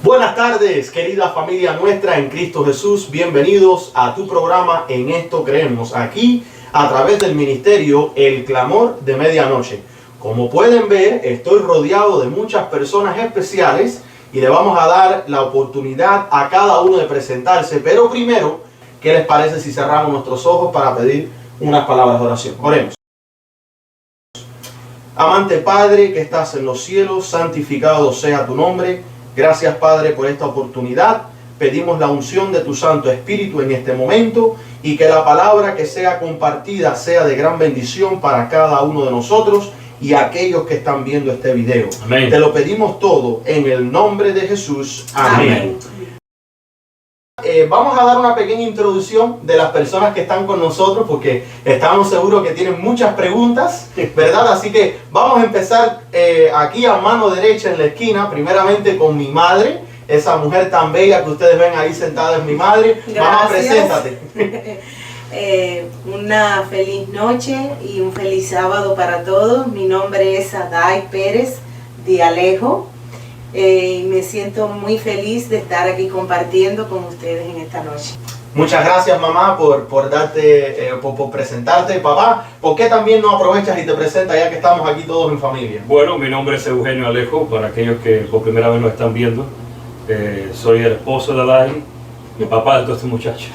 Buenas tardes, querida familia nuestra en Cristo Jesús. Bienvenidos a tu programa En Esto Creemos, aquí a través del ministerio El Clamor de Medianoche. Como pueden ver, estoy rodeado de muchas personas especiales y le vamos a dar la oportunidad a cada uno de presentarse. Pero primero, ¿qué les parece si cerramos nuestros ojos para pedir unas palabras de oración? Oremos. Amante Padre que estás en los cielos, santificado sea tu nombre. Gracias, Padre, por esta oportunidad. Pedimos la unción de tu Santo Espíritu en este momento y que la palabra que sea compartida sea de gran bendición para cada uno de nosotros y aquellos que están viendo este video. Amén. Te lo pedimos todo en el nombre de Jesús. Amén. Vamos a dar una pequeña introducción de las personas que están con nosotros porque estamos seguros que tienen muchas preguntas, ¿verdad? Así que vamos a empezar aquí a mano derecha en la esquina, primeramente con mi madre, esa mujer tan bella que ustedes ven ahí sentada es mi madre. Gracias. Mamá, preséntate. Una feliz noche y un feliz sábado para todos. Mi nombre es Aday Pérez de Alejo. Y me siento muy feliz de estar aquí compartiendo con ustedes en esta noche. Muchas gracias, mamá, por presentarte. Papá, ¿por qué también no aprovechas y te presentas ya que estamos aquí todos en familia? Bueno, mi nombre es Eugenio Alejo, para aquellos que por primera vez nos están viendo. Soy el esposo de Adai y papá de todos estos muchachos.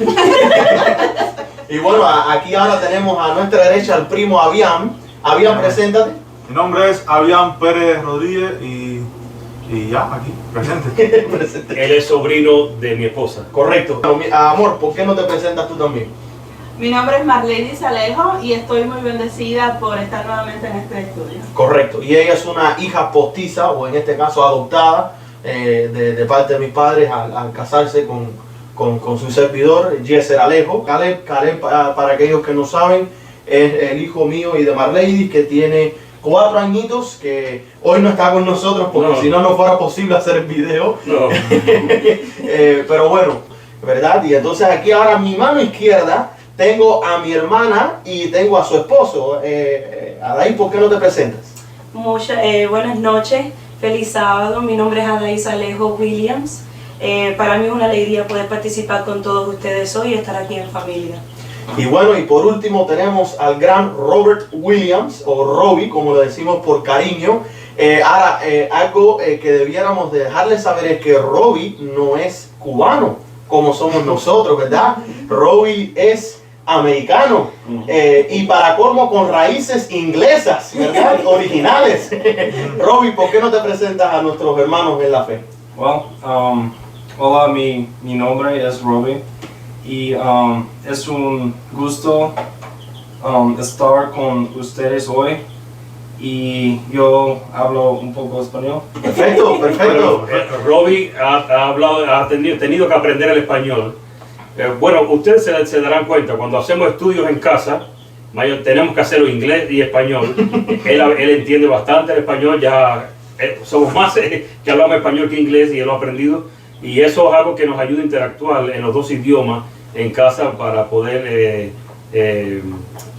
Y bueno, aquí ahora tenemos a nuestra derecha al primo Aviam. Aviam, preséntate. Mi nombre es Aviam Pérez Rodríguez y ya, aquí, presente. Él es sobrino de mi esposa. Correcto. Amor, ¿por qué no te presentas tú también? Mi nombre es Marlady Alejo y estoy muy bendecida por estar nuevamente en este estudio. Correcto. Y ella es una hija postiza, o en este caso adoptada, de parte de mis padres al casarse con su servidor, Yeser Alejo. Caleb, para aquellos que no saben, es el hijo mío y de Marlady, que tiene 4 añitos, que hoy no está con nosotros porque si no, no fuera posible hacer el video. No. Pero bueno, ¿verdad? Y entonces aquí ahora a mi mano izquierda tengo a mi hermana y tengo a su esposo. Adai, ¿por qué no te presentas? Buenas noches, feliz sábado. Mi nombre es Adai Alejo Williams. Para mí es una alegría poder participar con todos ustedes hoy y estar aquí en familia. Y bueno, y por último tenemos al gran Robert Williams, o Robbie, como lo decimos por cariño. Algo que debiéramos dejarles saber es que Robbie no es cubano, como somos nosotros, ¿verdad? Robbie es americano, y para colmo con raíces inglesas, ¿verdad? Originales. Robbie, ¿por qué no te presentas a nuestros hermanos en la fe? Hola, mi nombre es Robbie. Y es un gusto estar con ustedes hoy y yo hablo un poco español. Perfecto. Robbie ha tenido que aprender el español. Bueno, ustedes se darán cuenta, cuando hacemos estudios en casa, tenemos que hacerlo inglés y español. Él entiende bastante el español, ya somos más que hablamos español que inglés y él lo ha aprendido. Y eso es algo que nos ayuda a interactuar en los dos idiomas en casa para poder,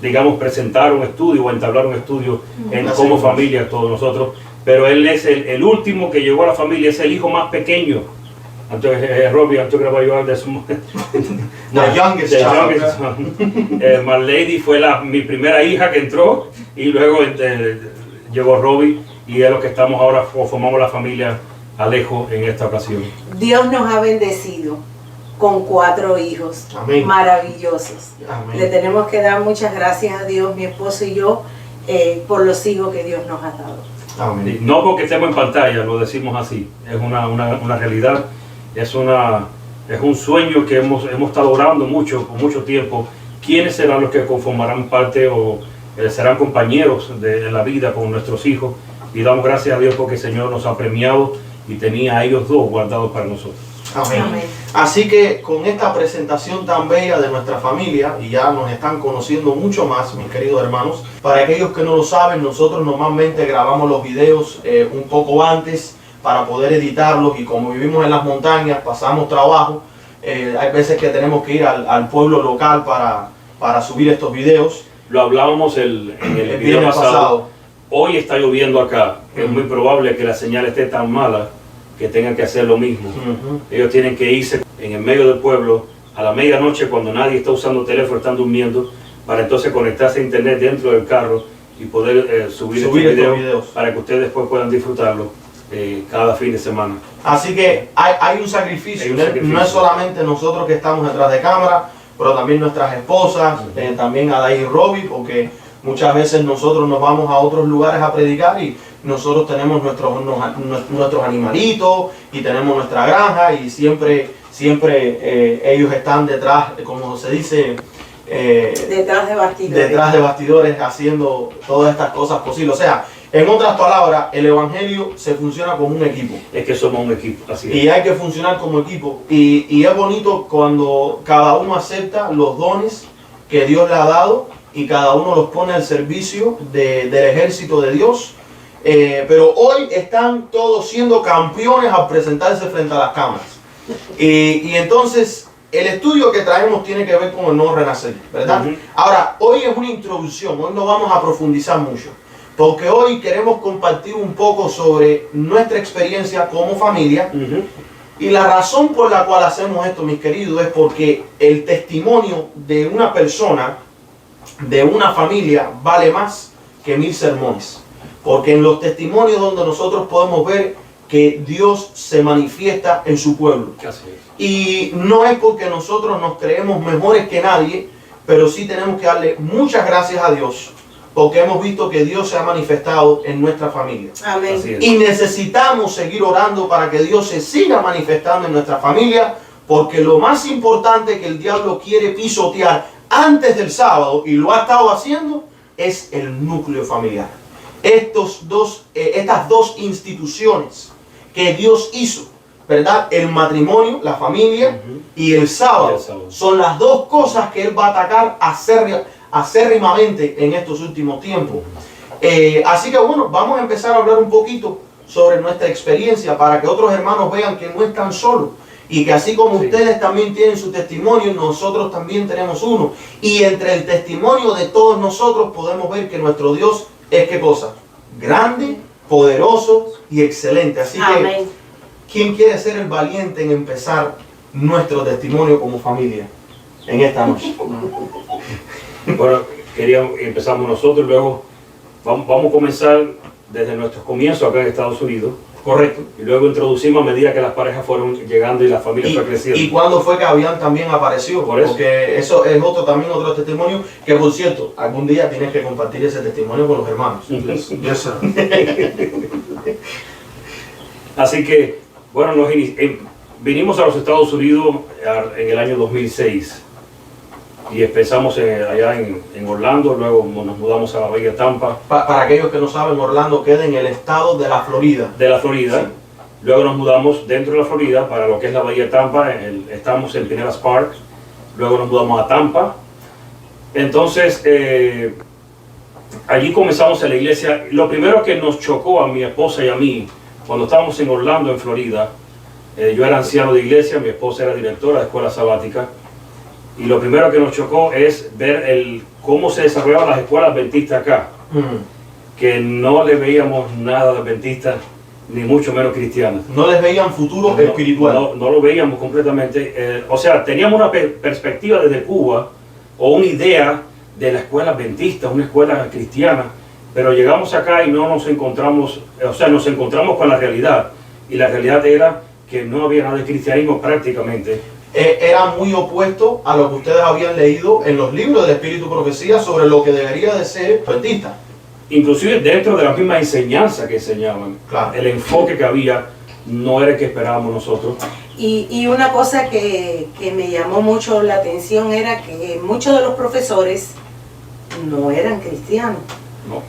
digamos, presentar un estudio o entablar un estudio como familia, todos nosotros. Pero él es el último que llegó a la familia, es el hijo más pequeño. Entonces, Robbie, I'm talking about you are the youngest child. Marlady fue mi primera hija que entró y luego llegó Robbie y es lo que estamos ahora, formamos la familia Alejo en esta ocasión. Dios nos ha bendecido con 4 hijos. Amén. Maravillosos. Amén. Le tenemos que dar muchas gracias a Dios, mi esposo y yo, por los hijos que Dios nos ha dado. Amén. No porque estemos en pantalla, lo decimos así, es una realidad, es un sueño que hemos estado orando por mucho tiempo. ¿Quiénes serán los que conformarán parte o serán compañeros de la vida con nuestros hijos? Y damos gracias a Dios porque el Señor nos ha premiado y tenía a ellos 2 guardados para nosotros. Amén. Amén. Así que con esta presentación tan bella de nuestra familia, y ya nos están conociendo mucho más, mis queridos hermanos, para aquellos que no lo saben, nosotros normalmente grabamos los videos un poco antes para poder editarlos, y como vivimos en las montañas, pasamos trabajo, hay veces que tenemos que ir al pueblo local para subir estos videos. Lo hablábamos en el video pasado. Hoy está lloviendo acá, es muy probable que la señal esté tan mala que tengan que hacer lo mismo. Ujú. Ellos tienen que irse en el medio del pueblo a la medianoche cuando nadie está usando teléfono, están durmiendo, para entonces conectarse a internet dentro del carro y poder subir Subir este estos video videos. para que ustedes después puedan disfrutarlo cada fin de semana. Así que hay un sacrificio. Hay un sacrificio. No es solamente nosotros que estamos detrás de cámara, pero también nuestras esposas, también Adai y Robbie, porque muchas veces nosotros nos vamos a otros lugares a predicar y nosotros tenemos nuestros animalitos y tenemos nuestra granja y siempre ellos están detrás, como se dice, Detrás de bastidores. detrás de bastidores haciendo todas estas cosas posibles. O sea, en otras palabras, el evangelio se funciona como un equipo. Es que somos un equipo, así es. Y hay que funcionar como equipo. Y es bonito cuando cada uno acepta los dones que Dios le ha dado y cada uno los pone al servicio del ejército de Dios. Pero hoy están todos siendo campeones al presentarse frente a las cámaras. Y entonces el estudio que traemos tiene que ver con el nuevo renacer, ¿verdad? Ujú. Ahora, hoy es una introducción, hoy no vamos a profundizar mucho. Porque hoy queremos compartir un poco sobre nuestra experiencia como familia. Ujú. Y la razón por la cual hacemos esto, mis queridos, es porque el testimonio de una persona, de una familia, vale más que 1000 sermones. Porque en los testimonios donde nosotros podemos ver que Dios se manifiesta en su pueblo. Así es. Y no es porque nosotros nos creemos mejores que nadie, pero sí tenemos que darle muchas gracias a Dios, porque hemos visto que Dios se ha manifestado en nuestra familia. Amén. Así es. Y necesitamos seguir orando para que Dios se siga manifestando en nuestra familia, porque lo más importante que el diablo quiere pisotear antes del sábado, y lo ha estado haciendo, es el núcleo familiar. Estas dos instituciones que Dios hizo, ¿verdad? El matrimonio, la familia Ujú. y el sábado, Y el sábado. son las dos cosas que Él va a atacar acérrimamente en estos últimos tiempos. Así que bueno, vamos a empezar a hablar un poquito sobre nuestra experiencia para que otros hermanos vean que no están solos y que así como Sí. ustedes también tienen su testimonio, nosotros también tenemos uno. Y entre el testimonio de todos nosotros podemos ver que nuestro Dios es ¿qué cosa? Grande, poderoso y excelente. Así que, Amén. ¿quién quiere ser el valiente en empezar nuestro testimonio como familia en esta noche? Bueno, empezamos nosotros, luego vamos a comenzar desde nuestros comienzos acá en Estados Unidos. Correcto. Y luego introducimos a medida que las parejas fueron llegando y la familia fue creciendo. ¿Y cuándo fue que Avian también apareció? Por eso. Porque eso es también otro testimonio que, por cierto, algún día tienes que compartir ese testimonio con los hermanos. Yes, sir. Así que, bueno, vinimos a los Estados Unidos en el año 2006 y empezamos allá en Orlando, luego nos mudamos a la Bahía Tampa Para aquellos que no saben, Orlando queda en el estado de la Florida. de la Florida. Sí. Luego nos mudamos dentro de la Florida para lo que es la Bahía Tampa, estamos en Pinellas Park. Luego nos mudamos a Tampa. Entonces, allí comenzamos en la iglesia. Lo primero que nos chocó a mi esposa y a mí, cuando estábamos en Orlando, en Florida, yo era anciano de iglesia, mi esposa era directora de escuela sabática, y lo primero que nos chocó es ver cómo se desarrollaban las escuelas adventistas acá, que no le veíamos nada de adventistas, ni mucho menos cristianas. No les veían futuro espiritual. No lo veíamos completamente. O sea, teníamos una perspectiva desde Cuba, o una idea de la escuela adventista, una escuela cristiana, pero llegamos acá y no nos encontramos, o sea, nos encontramos con la realidad, y la realidad era que no había nada de cristianismo prácticamente. Era muy opuesto a lo que ustedes habían leído en los libros del Espíritu y Profecía sobre lo que debería de ser adventista. Inclusive dentro de la misma enseñanza que enseñaban, Claro. el enfoque que había no era el que esperábamos nosotros. Y una cosa que me llamó mucho la atención era que muchos de los profesores no eran cristianos, No.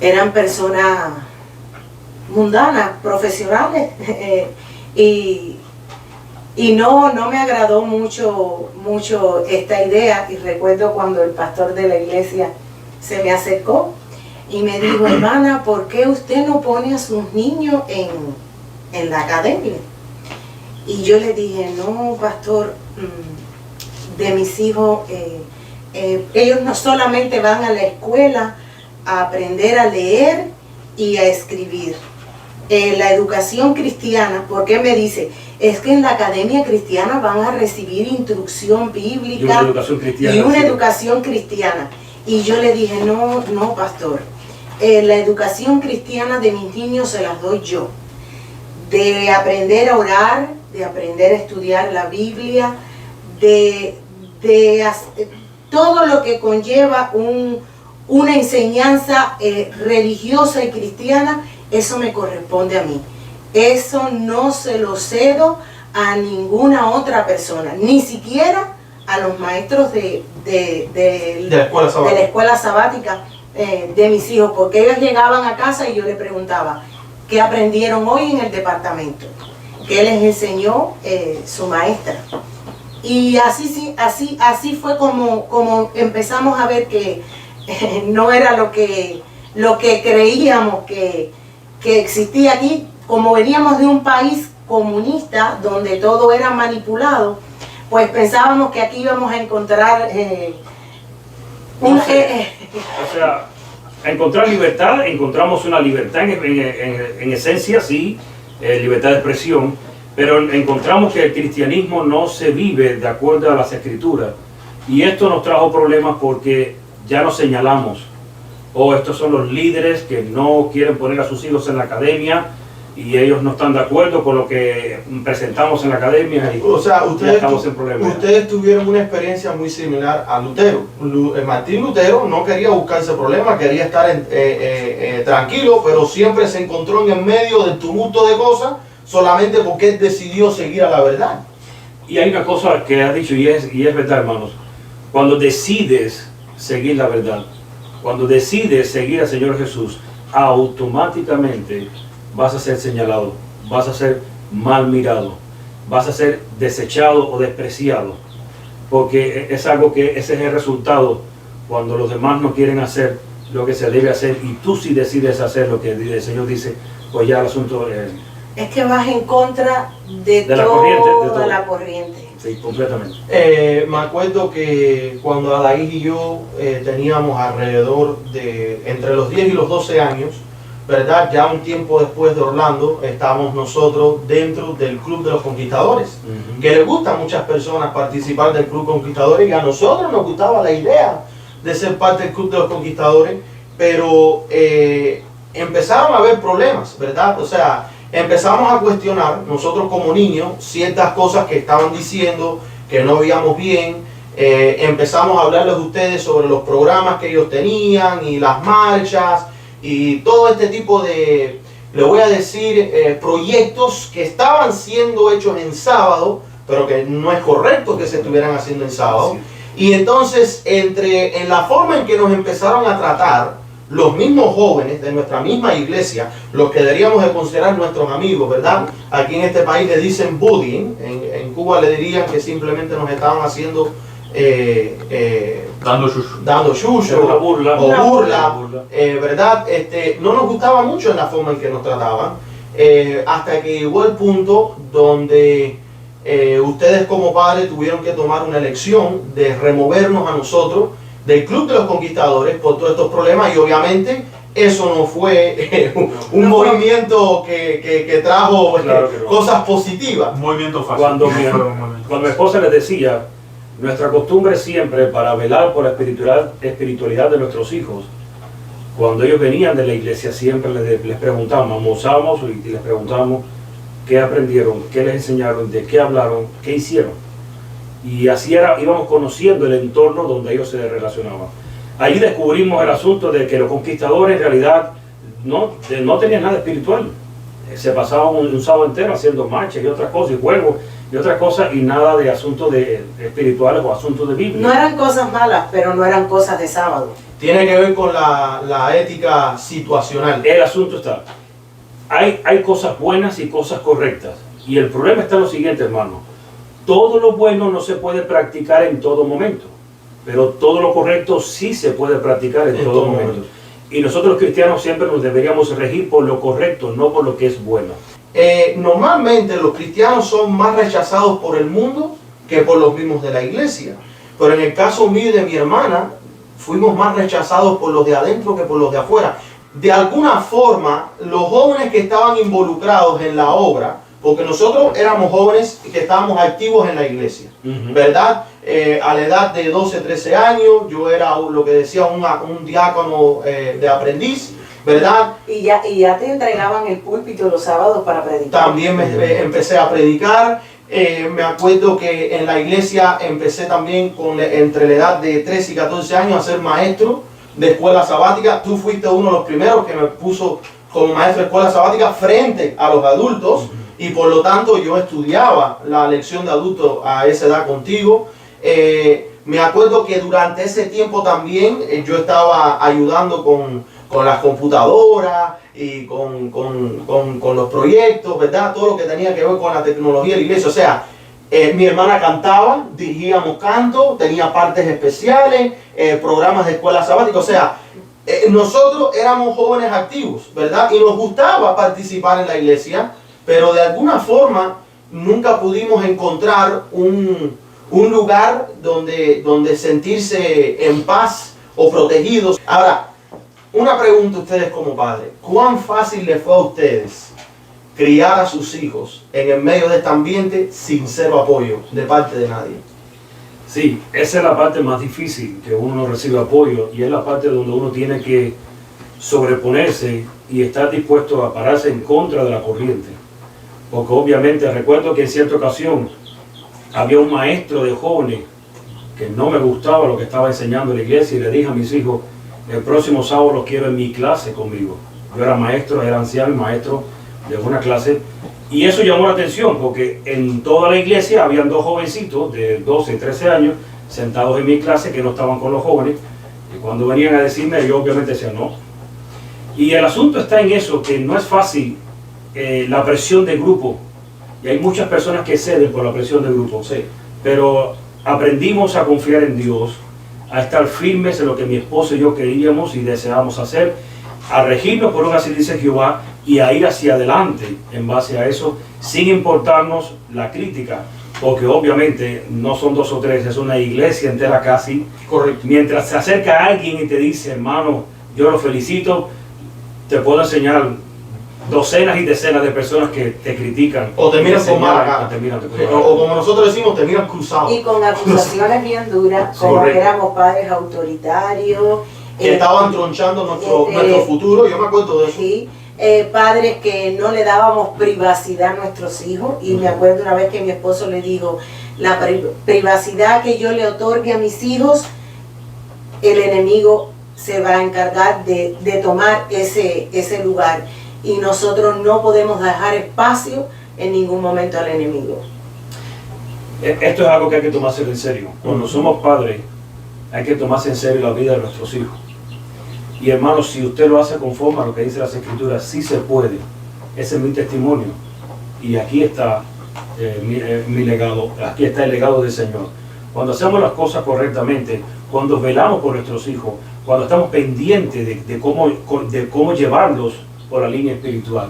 eran personas mundanas, profesionales. Y no me agradó mucho esta idea. Y recuerdo cuando el pastor de la iglesia se me acercó y me dijo: hermana, ¿por qué usted no pone a sus niños en la academia? Y yo le dije: no, pastor, de mis hijos, ellos no solamente van a la escuela a aprender a leer y a escribir. la educación cristiana, porque me dice, es que en la academia cristiana van a recibir instrucción bíblica Y una educación cristiana. y una sí. educación cristiana. Y yo le dije, no, pastor, la educación cristiana de mis niños se las doy yo. De aprender a orar, de aprender a estudiar la Biblia, todo lo que conlleva una enseñanza religiosa y cristiana, eso me corresponde a mí. Eso no se lo cedo a ninguna otra persona, ni siquiera a los maestros de la escuela sabática de mis hijos, porque ellos llegaban a casa y yo les preguntaba, ¿qué aprendieron hoy en el departamento? ¿Qué les enseñó su maestra? Y así fue como empezamos a ver que no era lo que creíamos que existía aquí. Como veníamos de un país comunista donde todo era manipulado, pues pensábamos que aquí íbamos a encontrar O sea, a encontrar libertad, encontramos una libertad en esencia, sí, libertad de expresión, pero encontramos que el cristianismo no se vive de acuerdo a las escrituras. Y esto nos trajo problemas porque ya nos señalamos, estos son los líderes que no quieren poner a sus hijos en la academia y ellos no están de acuerdo con lo que presentamos en la academia y o sea, ya estamos en problemas. Ustedes tuvieron una experiencia muy similar a Lutero. Martín Lutero no quería buscarse problemas, quería estar tranquilo, pero siempre se encontró en el medio del tumulto de cosas solamente porque él decidió seguir a la verdad. Y hay una cosa que has dicho y es verdad, hermanos. Cuando decides seguir la verdad, cuando decides seguir al Señor Jesús, automáticamente vas a ser señalado, vas a ser mal mirado, vas a ser desechado o despreciado, porque es algo que ese es el resultado cuando los demás no quieren hacer lo que se debe hacer y tú sí decides hacer lo que el Señor dice, pues ya el asunto es que vas en contra de la toda corriente, de todo. la corriente. Sí, completamente. Me acuerdo que cuando Adaís y yo teníamos alrededor de entre los 10 y los 12 años, ¿verdad? Ya un tiempo después de Orlando, estábamos nosotros dentro del Club de los Conquistadores, que le gusta a muchas personas participar del Club Conquistadores, y a nosotros nos gustaba la idea de ser parte del Club de los Conquistadores, pero empezaron a haber problemas, ¿verdad? O sea, empezamos a cuestionar, nosotros como niños, ciertas cosas que estaban diciendo, que no veíamos bien. Empezamos a hablarles a ustedes sobre los programas que ellos tenían y las marchas y todo este tipo de, le voy a decir, proyectos que estaban siendo hechos en sábado, pero que no es correcto que se estuvieran haciendo en sábado. Sí. Y entonces, en la forma en que nos empezaron a tratar, los mismos jóvenes de nuestra misma iglesia, los que deberíamos de considerar nuestros amigos, ¿verdad? Aquí en este país le dicen bullying, en Cuba le dirían que simplemente nos estaban haciendo dando chucho Una burla. o burla, ¿verdad? No nos gustaba mucho en la forma en que nos trataban, hasta que llegó el punto donde ustedes como padres tuvieron que tomar una elección de removernos a nosotros del Club de los Conquistadores por todos estos problemas, y obviamente eso no fue un movimiento que trajo Claro que no. cosas positivas. Un movimiento fácil. Cuando mi esposa les decía, nuestra costumbre siempre para velar por la espiritualidad de nuestros hijos, cuando ellos venían de la iglesia siempre les preguntábamos, almorzábamos y les preguntábamos qué aprendieron, qué les enseñaron, de qué hablaron, qué hicieron. Y así íbamos conociendo el entorno donde ellos se relacionaban. Allí descubrimos el asunto de que los conquistadores en realidad no tenían nada espiritual. Se pasaban un sábado entero haciendo marchas y otras cosas, y juegos y otras cosas, y nada de asuntos espirituales o asuntos de Biblia. No eran cosas malas, pero no eran cosas de sábado. Tiene que ver con la ética situacional. El asunto está, hay cosas buenas y cosas correctas. Y el problema está en lo siguiente, hermano. Todo lo bueno no se puede practicar en todo momento, pero todo lo correcto sí se puede practicar en todo momento. Y nosotros cristianos siempre nos deberíamos regir por lo correcto, no por lo que es bueno. Normalmente los cristianos son más rechazados por el mundo que por los mismos de la iglesia. Pero en el caso mío y de mi hermana, fuimos más rechazados por los de adentro que por los de afuera. de alguna forma los jóvenes que estaban involucrados en la obra, porque nosotros éramos jóvenes que estábamos activos en la iglesia, ¿verdad? A la edad de 12, 13 años, yo era lo que decía un diácono de aprendiz, ¿verdad? Y ya te entregaban el púlpito los sábados para predicar. También empecé a predicar. Me acuerdo que en la iglesia empecé también entre la edad de 13 y 14 años a ser maestro de escuela sabática. Tú fuiste uno de los primeros que me puso como maestro de escuela sabática frente a los adultos, y por lo tanto yo estudiaba la lección de adultos a esa edad contigo. Me acuerdo que durante ese tiempo también yo estaba ayudando con las computadoras y con los proyectos, ¿verdad? Todo lo que tenía que ver con la tecnología de la iglesia. O sea, mi hermana cantaba, dirigíamos canto, tenía partes especiales, programas de escuela sabática. O sea, nosotros éramos jóvenes activos, ¿verdad? Y nos gustaba participar en la iglesia, pero de alguna forma nunca pudimos encontrar un lugar donde sentirse en paz o protegidos. Ahora, una pregunta a ustedes como padres: ¿cuán fácil les fue a ustedes criar a sus hijos en el medio de este ambiente sin cero apoyo de parte de nadie? Sí, esa es la parte más difícil, que uno no recibe apoyo, y es la parte donde uno tiene que sobreponerse y estar dispuesto a pararse en contra de la corriente. Porque obviamente recuerdo que en cierta ocasión había un maestro de jóvenes que no me gustaba lo que estaba enseñando en la iglesia, y le dije a mis hijos: el próximo sábado los quiero en mi clase conmigo. Yo era maestro, era anciano y maestro de una clase, y eso llamó la atención porque en toda la iglesia habían dos jovencitos de 12, 13 años sentados en mi clase que no estaban con los jóvenes, y cuando venían a decirme, yo obviamente decía no. Y el asunto está en eso, que no es fácil la presión de grupo, y hay muchas personas que ceden por la presión de grupo, sí, pero aprendimos a confiar en Dios, a estar firmes en lo que mi esposo y yo queríamos y deseábamos hacer, a regirnos por un así dice Jehová, y a ir hacia adelante en base a eso, sin importarnos la crítica, porque obviamente no son dos o tres, es una iglesia entera casi. Correcto. Mientras se acerca alguien y te dice: hermano, yo lo felicito, te puedo enseñar docenas y decenas de personas que te critican, o te miran con mala cara, o como nosotros decimos, te miran cruzado, y con acusaciones bien duras, como que éramos padres autoritarios, que estaban tronchando nuestro futuro. Yo me acuerdo de eso. Sí, padres que no le dábamos privacidad a nuestros hijos, y me acuerdo una vez que mi esposo le dijo: la privacidad que yo le otorgue a mis hijos, el enemigo se va a encargar de tomar ese lugar, y nosotros no podemos dejar espacio en ningún momento al enemigo. Esto es algo que hay que tomarse en serio. Cuando somos padres, hay que tomarse en serio la vida de nuestros hijos. Y hermanos, si usted lo hace conforme a lo que dice las Escrituras, sí se puede. Ese es mi testimonio. Y aquí está mi legado, aquí está el legado del Señor. Cuando hacemos las cosas correctamente, cuando velamos por nuestros hijos, cuando estamos pendientes de cómo llevarlos por la línea espiritual,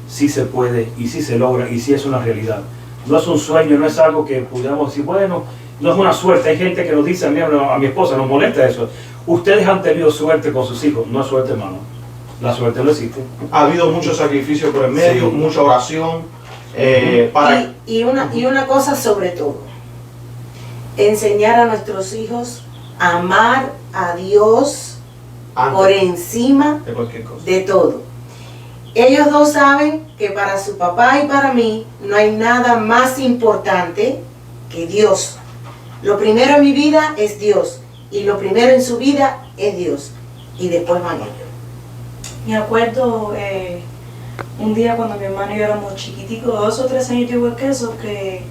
sí se puede y sí se logra y sí es una realidad. No es un sueño, no es algo que pudiéramos decir, bueno, no es una suerte. Hay gente que nos dice, a mi esposa, nos molesta eso: ustedes han tenido suerte con sus hijos. No es suerte, hermano. La suerte no existe. Ha habido mucho sacrificio por el medio, sí, mucha oración. Y una cosa sobre todo: enseñar a nuestros hijos a amar a Dios por encima de cualquier cosa, de todo. Ellos dos saben que para su papá y para mí no hay nada más importante que Dios. Lo primero en mi vida es Dios, y lo primero en su vida es Dios, y después van ellos. Me acuerdo un día cuando mi hermano y yo éramos chiquiticos, 2 o 3 años igual que eso, que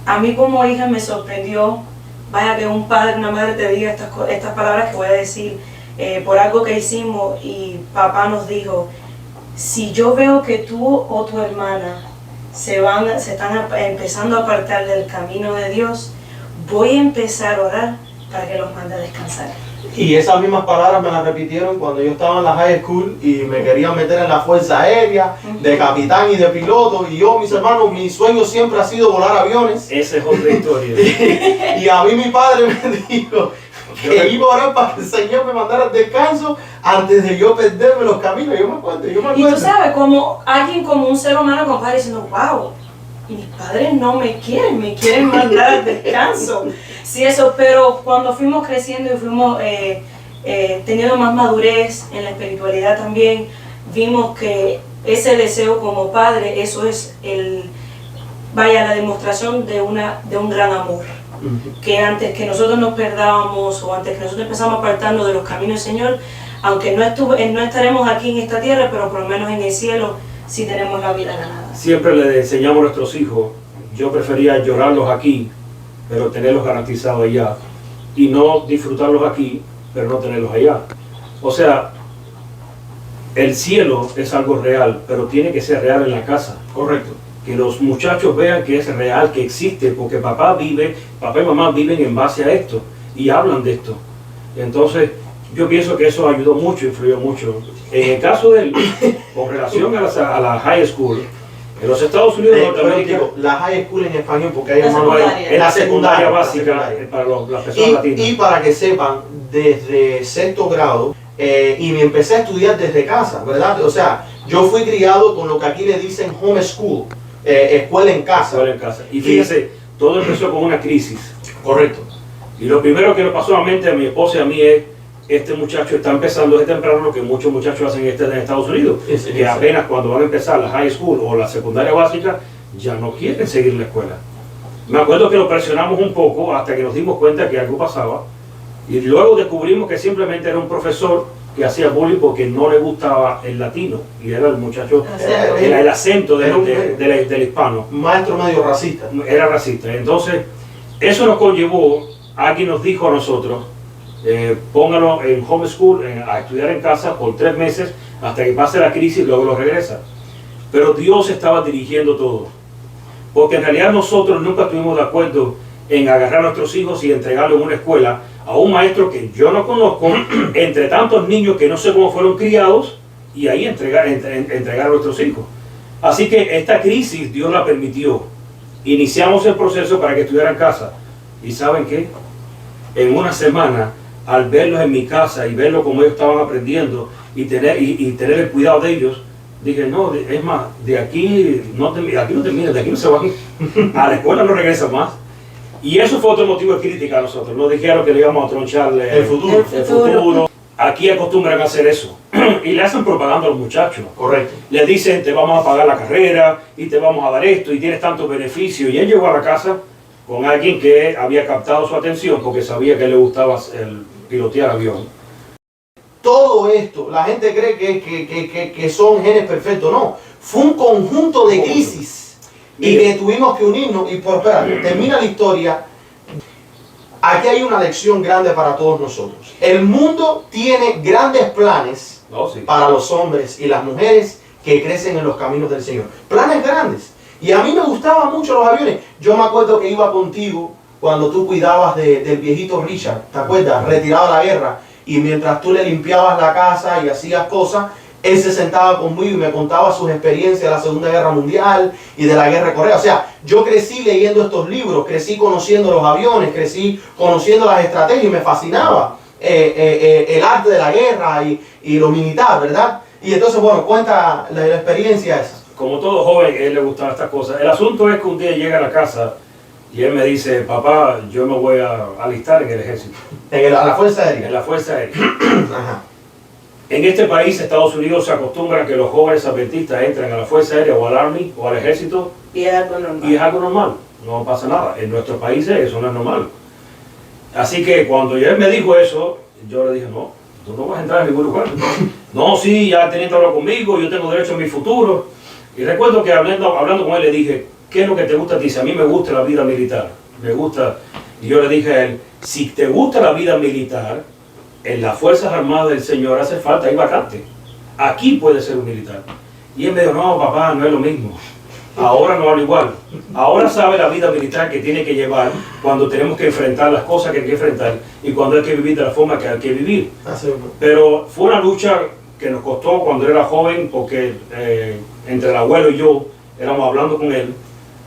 a mí como hija me sorprendió, vaya, que un padre, una madre te diga estas palabras que voy a decir, por algo que hicimos, y papá nos dijo: si yo veo que tú o tu hermana se están empezando a apartar del camino de Dios, voy a empezar a orar para que los mande a descansar. Y esas mismas palabras me las repitieron cuando yo estaba en la high school y me querían meter en la fuerza aérea, de capitán y de piloto. Y yo, mis hermanos, mi sueño siempre ha sido volar aviones. Esa es otra historia. Y a mí mi padre me dijo: que iba a orar para que el Señor me mandara el descanso antes de yo perderme los caminos. Yo me acuerdo. Y tú sabes, como alguien, como un ser humano, como padre, diciendo, wow, mis padres no me quieren mandar al descanso. Sí, eso, pero cuando fuimos creciendo y fuimos teniendo más madurez en la espiritualidad también, vimos que ese deseo como padre, eso es la demostración de un gran amor. Que antes que nosotros nos perdábamos o antes que nosotros empezamos a apartarnos de los caminos del Señor, aunque no estaremos aquí en esta tierra, pero por lo menos en el cielo sí tenemos la vida ganada. Siempre le enseñamos a nuestros hijos, yo prefería llorarlos aquí, pero tenerlos garantizados allá, y no disfrutarlos aquí, pero no tenerlos allá. O sea, el cielo es algo real, pero tiene que ser real en la casa. Correcto. Que los muchachos vean que es real, que existe, porque papá y mamá viven en base a esto y hablan de esto. Entonces, yo pienso que eso ayudó mucho, influyó mucho. En el caso de él, con relación a la high school, en los Estados Unidos de Norteamérica, la high school en español, porque hay es la secundaria básica para las personas latinas. Y para que sepan, desde sexto grado, y me empecé a estudiar desde casa, ¿verdad? O sea, yo fui criado con lo que aquí le dicen home school. Escuela en casa. Escuela en casa. Y fíjense, todo empezó con una crisis. Correcto. Y lo primero que nos pasó a la mente a mi esposa y a mí es, este muchacho está empezando desde temprano lo que muchos muchachos hacen en Estados Unidos, que apenas cuando van a empezar la high school o la secundaria básica, ya no quieren seguir la escuela. Me acuerdo que lo presionamos un poco hasta que nos dimos cuenta que algo pasaba, y luego descubrimos que simplemente era un profesor que hacía bullying porque no le gustaba el latino, y era el muchacho, era el acento del hispano. Maestro medio racista. Era racista. Entonces, eso nos conllevó, alguien nos dijo a nosotros, póngalo en homeschool, a estudiar en casa por 3 meses, hasta que pase la crisis, luego lo regresa. Pero Dios estaba dirigiendo todo, porque en realidad nosotros nunca estuvimos de acuerdo en agarrar a nuestros hijos y entregarlos en una escuela a un maestro que yo no conozco, entre tantos niños que no sé cómo fueron criados, y ahí entregar a nuestros hijos. Así que esta crisis Dios la permitió. Iniciamos el proceso para que estuvieran en casa. ¿Y saben qué? En una semana, al verlos en mi casa y verlos como ellos estaban aprendiendo y tener el cuidado de ellos, dije, no, es más, de aquí no terminan, de aquí no se van, a la escuela no regresan más. Y eso fue otro motivo de crítica a nosotros. Nos dijeron que le íbamos a tronchar el futuro. Aquí acostumbran a hacer eso. Y le hacen propaganda a los muchachos. Correcto. Les dicen, te vamos a pagar la carrera y te vamos a dar esto y tienes tantos beneficios. Y él llegó a la casa con alguien que había captado su atención porque sabía que le gustaba pilotear avión. Todo esto, la gente cree que son genes perfectos. No, fue un conjunto de crisis. Y que tuvimos que unirnos. Y por espera, termina la historia. Aquí hay una lección grande para todos nosotros. El mundo tiene grandes planes para los hombres y las mujeres que crecen en los caminos del Señor. Planes grandes. Y a mí me gustaban mucho los aviones. Yo me acuerdo que iba contigo cuando tú cuidabas del viejito Richard. ¿Te acuerdas? Retirado de la guerra. Y mientras tú le limpiabas la casa y hacías cosas, él se sentaba conmigo y me contaba sus experiencias de la Segunda Guerra Mundial y de la Guerra de Corea. O sea, yo crecí leyendo estos libros, crecí conociendo los aviones, crecí conociendo las estrategias y me fascinaba el arte de la guerra y lo militar, ¿verdad? Y entonces, bueno, cuenta la experiencia esa. Como todo joven, a él le gustaban estas cosas. El asunto es que un día llega a la casa y él me dice, papá, yo me voy a alistar en el ejército. A la Fuerza Aérea. En la Fuerza Aérea. Ajá. En este país, Estados Unidos, se acostumbra a que los jóvenes adventistas entren a la Fuerza Aérea o al Army o al Ejército. Y es algo normal. Y es algo normal, no pasa nada. En nuestros países eso no es normal. Así que cuando él me dijo eso, yo le dije, no, tú no vas a entrar en ningún lugar. No, sí, ya teniendo hablado conmigo, yo tengo derecho a mi futuro. Y recuerdo que hablando con él le dije, ¿qué es lo que te gusta a ti? Dice, a mí me gusta la vida militar. Me gusta. Y yo le dije a él, si te gusta la vida militar, en las Fuerzas Armadas del Señor hace falta, hay vacante. Aquí puede ser un militar. Y él me dijo, no, papá, no es lo mismo. Ahora no hablo igual. Ahora sabe la vida militar que tiene que llevar cuando tenemos que enfrentar las cosas que hay que enfrentar y cuando hay que vivir de la forma que hay que vivir. Pero fue una lucha que nos costó cuando era joven porque entre el abuelo y yo éramos hablando con él.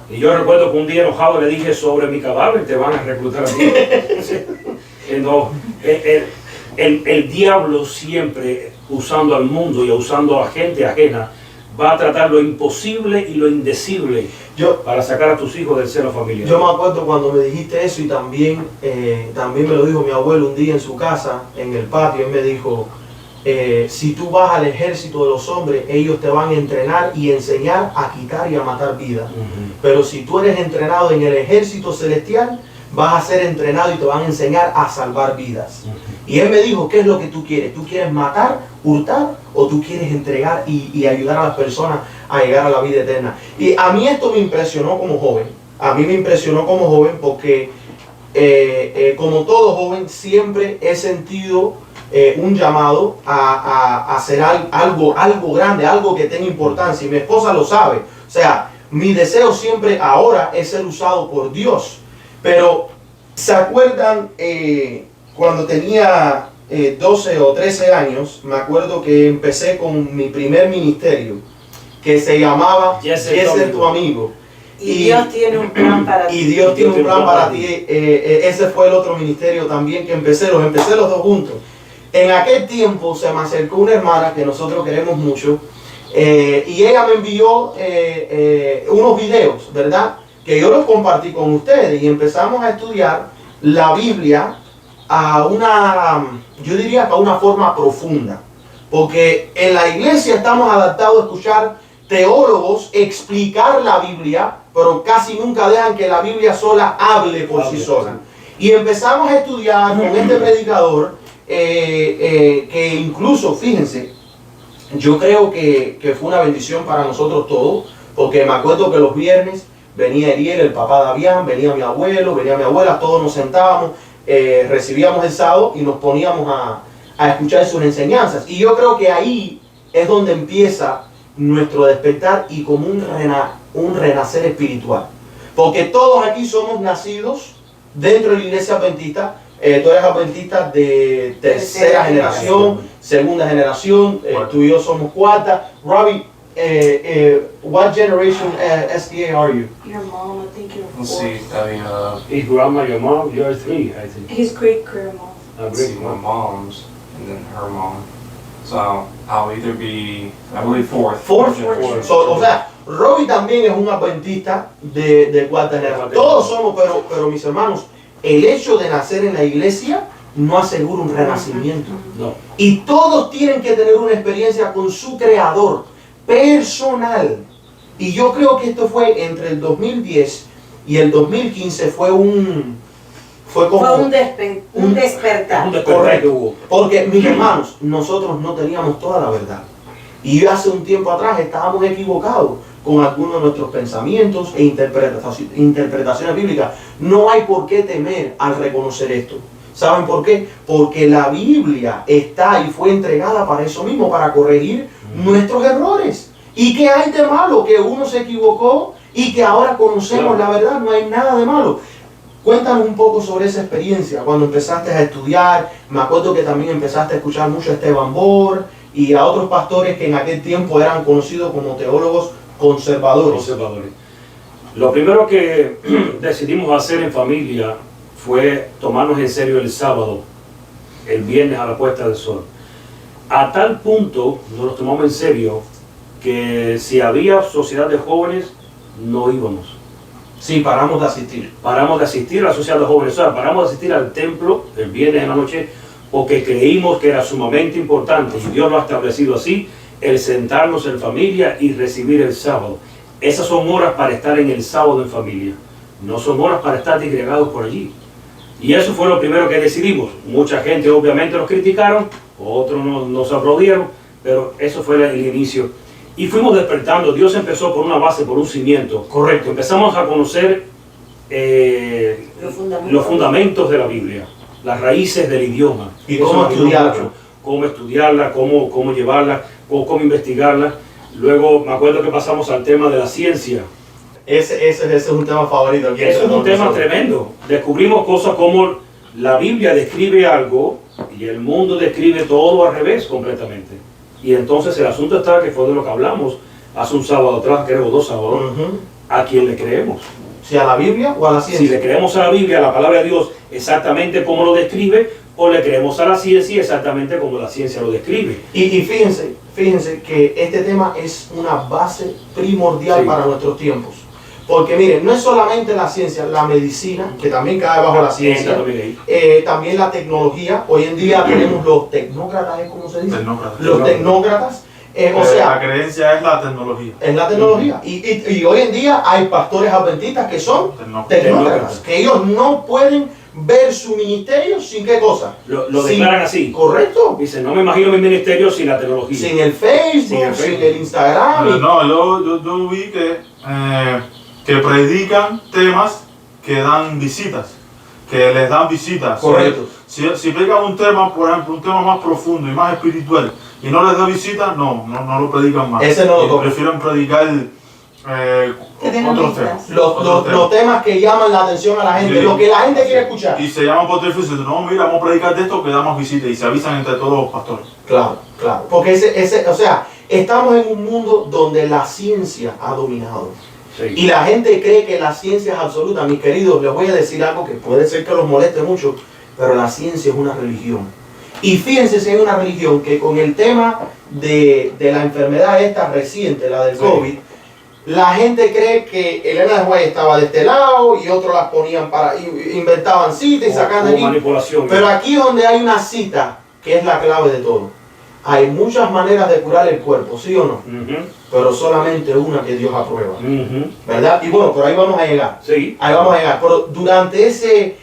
Y yo recuerdo que un día enojado le dije, sobre mi cadáver te van a reclutar a ti. No, el diablo siempre, usando al mundo y usando a gente ajena, va a tratar lo imposible y lo indecible para sacar a tus hijos del seno familiar. Yo me acuerdo cuando me dijiste eso y también me lo dijo mi abuelo un día en su casa, en el patio. Él me dijo, si tú vas al ejército de los hombres, ellos te van a entrenar y enseñar a quitar y a matar vidas. Pero si tú eres entrenado en el ejército celestial, vas a ser entrenado y te van a enseñar a salvar vidas. Y él me dijo, ¿qué es lo que tú quieres? ¿Tú quieres matar, hurtar, o tú quieres entregar y ayudar a las personas a llegar a la vida eterna? Y a mí esto me impresionó como joven. A mí me impresionó como joven porque como todo joven siempre he sentido un llamado a hacer algo grande, algo que tenga importancia. Y mi esposa lo sabe. O sea, mi deseo siempre ahora es ser usado por Dios. Pero, ¿se acuerdan cuando tenía 12 o 13 años? Me acuerdo que empecé con mi primer ministerio, que se llamaba Yeser tu amigo. Y Dios tiene un plan para ti. Y Dios tiene un plan para ti. Ese fue el otro ministerio también que empecé los dos juntos. En aquel tiempo se me acercó una hermana que nosotros queremos mucho, y ella me envió unos videos, ¿verdad?, que yo los compartí con ustedes, y empezamos a estudiar la Biblia yo diría que a una forma profunda, porque en la iglesia estamos adaptados a escuchar teólogos explicar la Biblia, pero casi nunca dejan que la Biblia sola hable por sí sola. Y empezamos a estudiar con este predicador, que incluso, fíjense, yo creo que fue una bendición para nosotros todos, porque me acuerdo que los viernes venía Ariel, el papá de Davián, venía mi abuelo, venía mi abuela, todos nos sentábamos, recibíamos el sábado y nos poníamos a escuchar sus enseñanzas. Y yo creo que ahí es donde empieza nuestro despertar y como un renacer espiritual. Porque todos aquí somos nacidos dentro de la iglesia adventista. Tú eres adventista de tercera generación, segunda generación, tú y yo somos cuarta. Robbie, what generation SDA are you? Your mom, I think you're Let's four. see, I mean, His grandma, your mom, you're 3, I think. His great grandma. let's see, my mom's, and then her mom. So I'll either be, I believe, fourth. Fourth. generation. So, o sea, Robbie también es un adventista de cuarta generación. Todos somos, pero mis hermanos, el hecho de nacer en la iglesia no asegura un renacimiento. No. Y todos tienen que tener una experiencia con su creador personal. Y yo creo que esto fue entre el 2010 y el 2015, fue un despertar. Correcto. Porque, mis hermanos, nosotros no teníamos toda la verdad. Y hace un tiempo atrás estábamos equivocados con algunos de nuestros pensamientos e interpretaciones bíblicas. No hay por qué temer al reconocer esto. ¿Saben por qué? Porque la Biblia está y fue entregada para eso mismo, para corregir nuestros errores. ¿Y qué hay de malo? Que uno se equivocó y que ahora conocemos la verdad. No hay nada de malo. Cuéntanos un poco sobre esa experiencia, cuando empezaste a estudiar. Me acuerdo que también empezaste a escuchar mucho a Esteban Bor y a otros pastores que en aquel tiempo eran conocidos como teólogos conservadores. Lo primero que decidimos hacer en familia fue tomarnos en serio el sábado, el viernes a la puesta del sol. A tal punto nos lo tomamos en serio que si había sociedad de jóvenes, no íbamos. Sí, paramos de asistir. Paramos de asistir a la sociedad de jóvenes, o sea, paramos de asistir al templo el viernes en la noche porque creímos que era sumamente importante, y Dios lo ha establecido así, el sentarnos en familia y recibir el sábado. Esas son horas para estar en el sábado en familia, no son horas para estar disgregados por allí. Y eso fue lo primero que decidimos. Mucha gente obviamente nos criticaron, otros nos aplaudieron, pero eso fue el inicio. Y fuimos despertando. Dios empezó por una base, por un cimiento. Correcto. Empezamos a conocer los fundamentos de la Biblia, las raíces del idioma. Y cómo estudiarla. Cómo estudiarla, cómo llevarla, cómo investigarla. Luego me acuerdo que pasamos al tema de la ciencia. Ese es un tema favorito. Y eso es un tema tremendo. Descubrimos cosas como la Biblia describe algo y el mundo describe todo al revés completamente. Y entonces el asunto está, que fue de lo que hablamos hace un sábado atrás, creo 2 sábados, ¿a quién le creemos? Si a la Biblia o a la Si ciencia. le creemos a la Biblia, a la palabra de Dios, exactamente como lo describe, o le creemos a la ciencia exactamente como la ciencia lo describe. Y fíjense que este tema es una base primordial Sí. para nuestros tiempos. Porque miren, no es solamente la ciencia, la medicina, que también cae bajo la ciencia, Entra también ahí. también la tecnología. Hoy en día tenemos los tecnócratas, ¿es como se dice? Tecnócratas. Los tecnócratas. O La sea, creencia es la tecnología. en la tecnología. Y hoy en día hay pastores adventistas que son Tecnócratas. tecnócratas, que ellos no pueden ver su ministerio sin qué cosa. Lo Sin- declaran así. Correcto. Dice, no me imagino mi ministerio sin la tecnología. Sin el Facebook, Sin el sin Facebook. el Instagram. No, yo vi que predican temas que dan visitas, que les dan visitas. Correcto. Si predican un tema, por ejemplo, un tema más profundo y más espiritual, y no les da visitas, no lo predican más. Ese no lo Y toca. prefieren predicar Que tengan otros vistas. temas. Los temas que llaman la atención a la gente, Sí. lo que la gente quiere escuchar. Y se llaman por teléfono y dicen, no, mira, vamos a predicar de esto que da más visitas. Y se avisan entre todos los pastores. Claro, claro. Porque o sea, estamos en un mundo donde la ciencia ha dominado. Sí. Y la gente cree que la ciencia es absoluta. Mis queridos, les voy a decir algo que puede ser que los moleste mucho, pero la ciencia es una religión. Y fíjense si hay una religión que con el tema de la enfermedad esta reciente, la del Sí. COVID, la gente cree que Elena de White estaba de este lado y otros las ponían inventaban citas y sacan de O aquí. manipulación. Pero aquí donde hay una cita, que es la clave de todo, hay muchas maneras de curar el cuerpo, ¿sí o no? Ujú, Pero solamente una que Dios aprueba, ujú. ¿verdad? Y bueno, por ahí vamos a llegar. Sí. Ahí vamos a llegar. Pero durante ese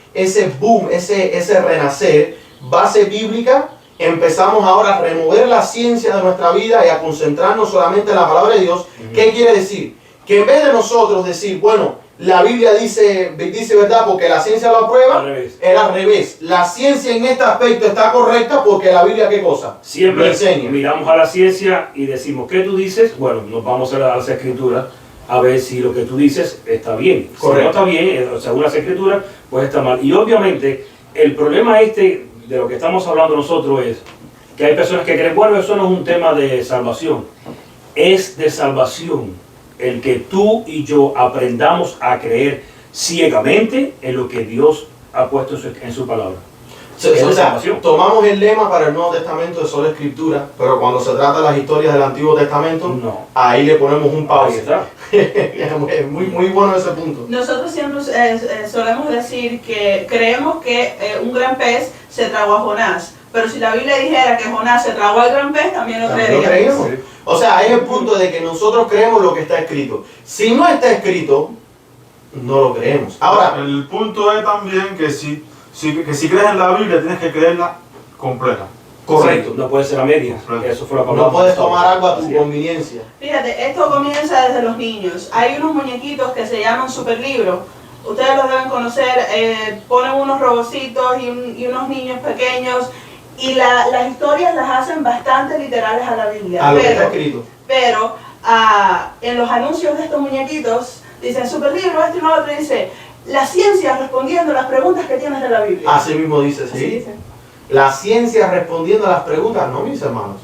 boom, ese renacer, base bíblica, empezamos ahora a remover la ciencia de nuestra vida y a concentrarnos solamente en la palabra de Dios. ¿Qué quiere decir? Que en vez de nosotros decir, bueno, la Biblia dice verdad porque la ciencia lo aprueba, Al revés. era al revés. La ciencia en este aspecto está correcta porque la Biblia, ¿qué cosa? Siempre Lo enseña. miramos a la ciencia y decimos, ¿qué tú dices? Bueno, nos vamos a las escrituras a ver si lo que tú dices está bien. Si Correcto. no está bien, según las escrituras, pues está mal. Y obviamente, el problema de lo que estamos hablando nosotros es que hay personas que creen, bueno, eso no es un tema de salvación. Es de salvación el que tú y yo aprendamos a creer ciegamente en lo que Dios ha puesto en su palabra. O sea, salvación. tomamos el lema para el Nuevo Testamento de sola escritura, pero cuando se trata de las historias del Antiguo Testamento, No. ahí le ponemos un Ahí pause. está. Es muy bueno ese punto. Nosotros siempre solemos decir que creemos que un gran pez se tragó a Jonás, pero si la Biblia dijera que Jonás se tragó al gran pez, también lo También lo creeríamos. creemos. O sea, es el punto de que nosotros creemos lo que está escrito. Si no está escrito, no lo creemos. Ahora, El punto es también que si crees en la Biblia, tienes que creerla completa. correcto. Sí, no puede ser a medias. Eso fue la palabra. No puedes tomar algo a Así tu es. conveniencia. Fíjate, esto comienza desde los niños. Hay unos muñequitos que se llaman superlibros. Ustedes los deben conocer. Ponen unos robocitos y unos niños pequeños. Y las historias las hacen bastante literales a la Biblia. A lo que está escrito. Pero en los anuncios de estos muñequitos dicen superlibro, esto y lo otro, y dice la ciencia respondiendo a las preguntas que tienes de la Biblia. Así mismo dice, Así sí. dice. La ciencia respondiendo a las preguntas, no, mis hermanos.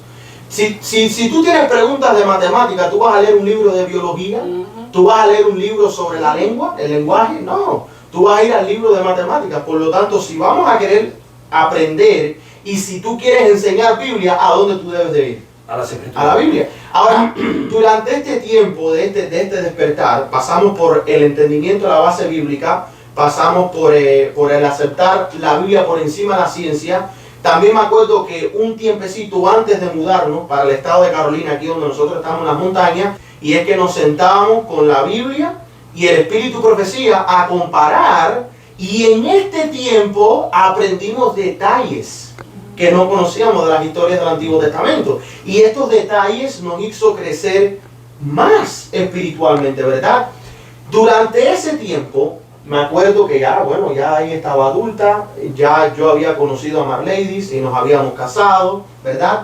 Si tú tienes preguntas de matemática, tú vas a leer un libro de biología, tú vas a leer un libro sobre la lengua, el lenguaje, no. Tú vas a ir al libro de matemáticas. Por lo tanto, si vamos a querer aprender y si tú quieres enseñar Biblia, ¿a dónde tú debes de ir? A las escrituras. A la Biblia. Ahora, durante este tiempo de este despertar, pasamos por el entendimiento de la base bíblica, pasamos por el aceptar la Biblia por encima de la ciencia. También me acuerdo que un tiempecito antes de mudarnos para el estado de Carolina, aquí donde nosotros estamos en las montañas, y es que nos sentábamos con la Biblia y el Espíritu Profecía a comparar, y en este tiempo aprendimos detalles que no conocíamos de las historias del Antiguo Testamento. Y estos detalles nos hizo crecer más espiritualmente, ¿verdad? Durante ese tiempo, me acuerdo que ya ahí estaba adulta, ya yo había conocido a Marladies y nos habíamos casado, ¿verdad?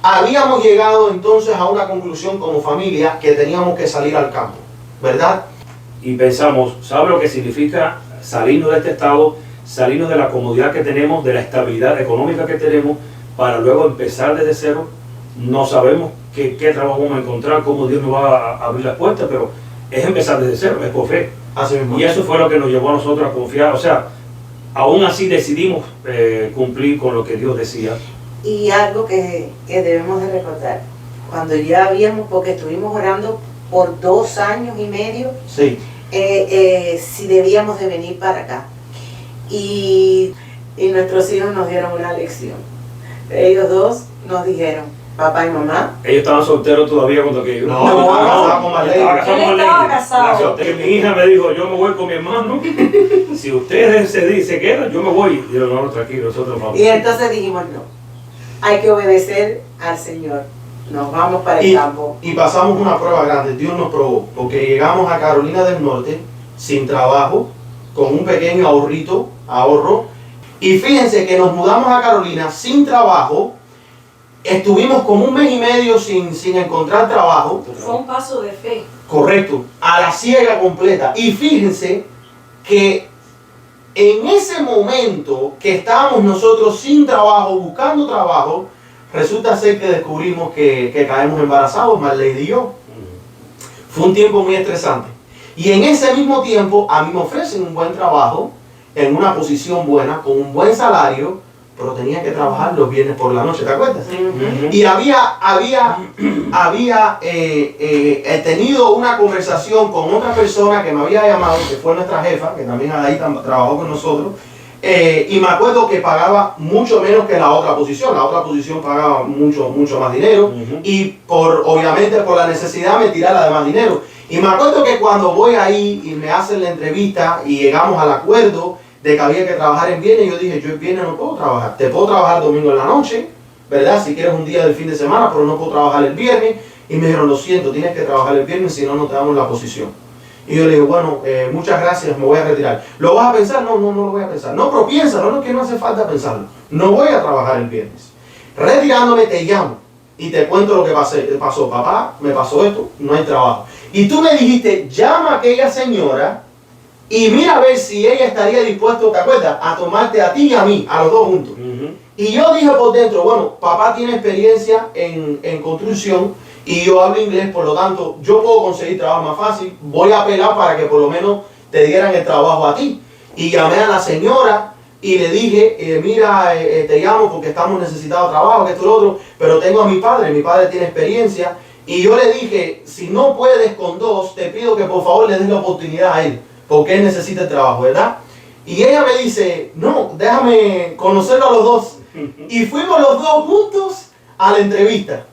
Habíamos llegado entonces a una conclusión como familia que teníamos que salir al campo, ¿verdad? Y pensamos, ¿sabe lo que significa salirnos de este estado, salirnos de la comodidad que tenemos, de la estabilidad económica que tenemos, para luego empezar desde cero? No sabemos qué trabajo vamos a encontrar, cómo Dios nos va a abrir las puertas, pero es empezar desde cero, es por fe. Así mismo. Y eso fue lo que nos llevó a nosotros a confiar. O sea, aún así decidimos cumplir con lo que Dios decía. Y algo que debemos de recordar, cuando ya habíamos, porque estuvimos orando por 2 años y medio, Sí. si debíamos de venir para acá. Y nuestros hijos nos dieron una lección. Ellos dos nos dijeron, papá y mamá, Ellos estaban solteros todavía cuando que yo No, yo estaba casado con Marlene. Estaba casado Él con estaba Marlene. casado. Mi hija me dijo, yo me voy con mi hermano. Si ustedes se quedan, yo me voy. Y yo, no, tranquilo, nosotros vamos. y entonces dijimos, no, hay que obedecer al Señor. Nos vamos para el campo. Y pasamos una prueba grande, Dios nos probó, porque llegamos a Carolina del Norte sin trabajo, con un pequeño ahorro, y fíjense que nos mudamos a Carolina sin trabajo, estuvimos como 1 mes y medio sin encontrar trabajo, Fue un paso de fe. correcto, a la ciega completa, y fíjense que en ese momento que estábamos nosotros sin trabajo, buscando trabajo, resulta ser que descubrimos que caemos embarazados, Marlene y yo. Fue un tiempo muy estresante. Y en ese mismo tiempo a mí me ofrecen un buen trabajo, en una posición buena, con un buen salario, pero tenía que trabajar los viernes por la noche, ¿te acuerdas? Y había tenido una conversación con otra persona que me había llamado, que fue nuestra jefa, que también ahí trabajó con nosotros, y me acuerdo que pagaba mucho menos que la otra posición pagaba mucho más dinero, y obviamente por la necesidad me tiraba de más dinero. Y me acuerdo que cuando voy ahí y me hacen la entrevista y llegamos al acuerdo de que había que trabajar en viernes, yo dije, yo el viernes no puedo trabajar, te puedo trabajar domingo en la noche, ¿verdad? Si quieres un día del fin de semana, pero no puedo trabajar el viernes. Y me dijeron, lo siento, tienes que trabajar el viernes, si no, no te damos la posición. Y yo le digo, bueno, muchas gracias, me voy a retirar. ¿Lo vas a pensar? No lo voy a pensar. No, pero piénsalo, no, que no hace falta pensarlo. No voy a trabajar el viernes. Retirándome te llamo y te cuento lo que pasó. Papá, me pasó esto, no hay trabajo. Y tú me dijiste, llama a aquella señora y mira a ver si ella estaría dispuesta, ¿te acuerdas? A tomarte a ti y a mí, a los dos juntos. Y yo dije por dentro, bueno, papá tiene experiencia en construcción y yo hablo inglés, por lo tanto, yo puedo conseguir trabajo más fácil, voy a apelar para que por lo menos te dieran el trabajo a ti. Y llamé a la señora y le dije, mira, te llamo porque estamos necesitados de trabajo, que esto y lo otro, pero tengo a mi padre tiene experiencia. Y yo le dije, si no puedes con 2, te pido que por favor le des la oportunidad a él, porque él necesita el trabajo, ¿verdad? Y ella me dice, no, déjame conocerlo a los dos. Y fuimos los dos juntos a la entrevista.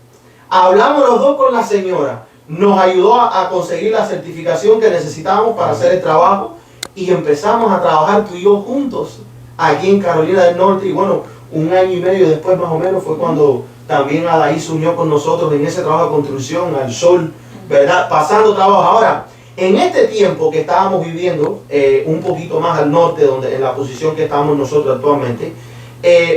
Hablamos los dos con la señora. Nos ayudó a conseguir la certificación que necesitábamos para hacer el trabajo. Y empezamos a trabajar tú y yo juntos aquí en Carolina del Norte. Y bueno, 1 año y medio después más o menos fue cuando también Adaí se unió con nosotros en ese trabajo de construcción, al sol, ¿verdad? Pasando trabajo. Ahora, en este tiempo que estábamos viviendo, un poquito más al norte, donde en la posición que estamos nosotros actualmente,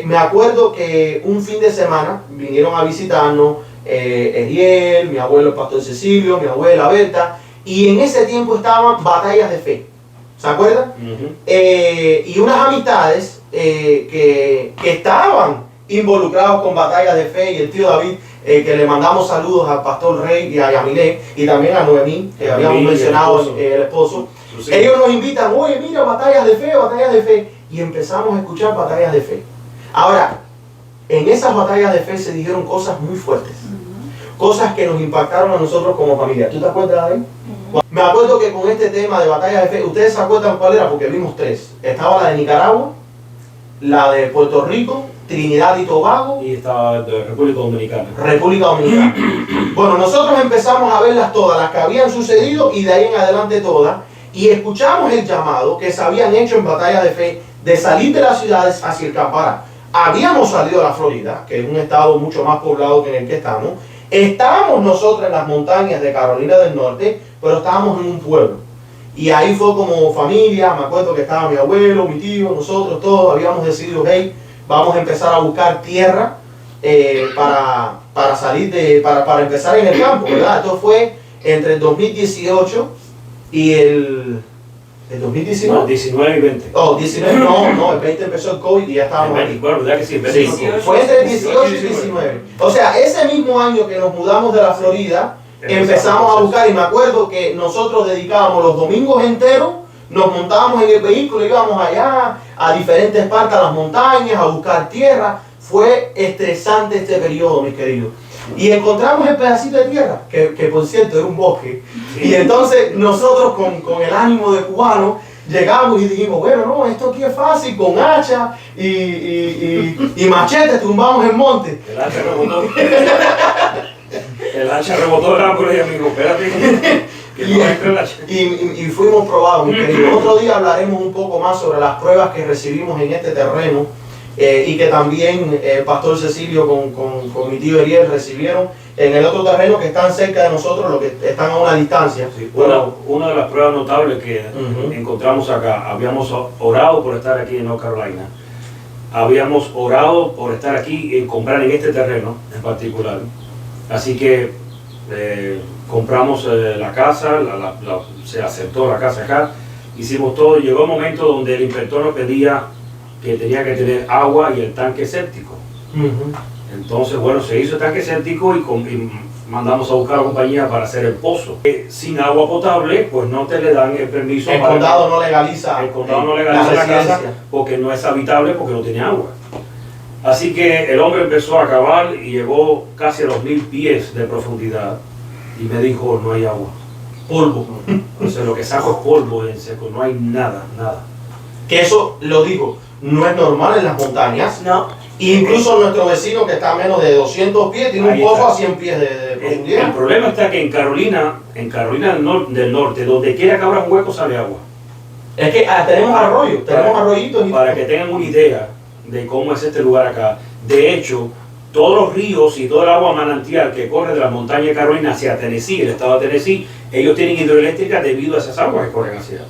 me acuerdo que un fin de semana vinieron a visitarnos Eriel, mi abuelo el pastor Cecilio, mi abuela Berta, y en ese tiempo estaban batallas de fe, ¿se acuerdan? Y unas amistades que estaban involucrados con batallas de fe, y el tío David, que le mandamos saludos al pastor Rey y a Yamilé, y también a Noemí, que habíamos mencionado, el esposo. Ellos nos invitan, oye, mira, batallas de fe, y empezamos a escuchar batallas de fe. Ahora, en esas batallas de fe se dijeron cosas muy fuertes, cosas que nos impactaron a nosotros como familia. ¿Tú te acuerdas de ahí? Me acuerdo que con este tema de batallas de fe, ¿ustedes se acuerdan cuál era? Porque vimos 3. Estaba la de Nicaragua, la de Puerto Rico, Trinidad y Tobago, y estaba de República Dominicana. Bueno, nosotros empezamos a verlas todas, las que habían sucedido, y de ahí en adelante todas, y escuchamos el llamado que se habían hecho en batallas de fe de salir de las ciudades hacia el Campará. Habíamos salido de la Florida, que es un estado mucho más poblado que en el que estamos. Estábamos nosotros en las montañas de Carolina del Norte, pero estábamos en un pueblo. Y ahí fue como familia, me acuerdo que estaba mi abuelo, mi tío, nosotros todos habíamos decidido, hey, vamos a empezar a buscar tierra para salir para empezar en el campo, ¿verdad? Esto fue entre el 2018 y el 2019. No, 19 y 20. Oh, 19, no, el 20 empezó el COVID y ya estábamos ahí. Bueno, ¿verdad que sí? Sí, fue entre el 18 y 19. O sea, ese mismo año que nos mudamos de la Florida, empezamos a buscar, y me acuerdo que nosotros dedicábamos los domingos enteros, nos montábamos en el vehículo, íbamos allá a diferentes partes, a las montañas, a buscar tierra. Fue estresante este periodo, mis queridos. Y encontramos el pedacito de tierra, que por cierto era un bosque. Y entonces nosotros con el ánimo de cubano llegamos y dijimos, bueno, no, esto aquí es fácil, con hacha y machete tumbamos el monte. El hacha rebotó. El hacha rebotó el árbol y amigo, espérate. Que no entre el hacha. Y fuimos probados, mis queridos. Otro día hablaremos un poco más sobre las pruebas que recibimos en este terreno y que también el pastor Cecilio con mi tío Ariel recibieron en el otro terreno que están cerca de nosotros, los que están a una distancia. Sí, una de las pruebas notables que encontramos acá, habíamos orado por estar aquí en North Carolina, habíamos orado por estar aquí y comprar en este terreno en particular, así que compramos la casa, se aceptó la casa acá, hicimos todo, y llegó un momento donde el inspector nos pedía que tenía que tener agua y el tanque séptico. Entonces, bueno, se hizo el tanque séptico y mandamos a buscar a la compañía para hacer el pozo. Sin agua potable, pues no te le dan el permiso. El condado no legaliza. El condado no legaliza la casa porque no es habitable, porque no tiene agua. Así que el hombre empezó a cavar y llegó casi a los 1000 pies de profundidad y me dijo, no hay agua. Polvo. O sea, lo que saco es polvo en seco, no hay nada. Que eso lo digo, no es normal en las montañas. No. Incluso nuestro vecino que está a menos de 200 pies tiene un pozo a 100 pies de profundidad. El problema está que en Carolina del Norte, donde quiera que abra un hueco sale agua. Es que tenemos arroyos, tenemos arroyitos. Para que tengan una idea de cómo es este lugar acá. De hecho, todos los ríos y todo el agua manantial que corre de la montaña de Carolina hacia Tennessee, el estado de Tennessee, ellos tienen hidroeléctrica debido a esas aguas que corren hacia allá.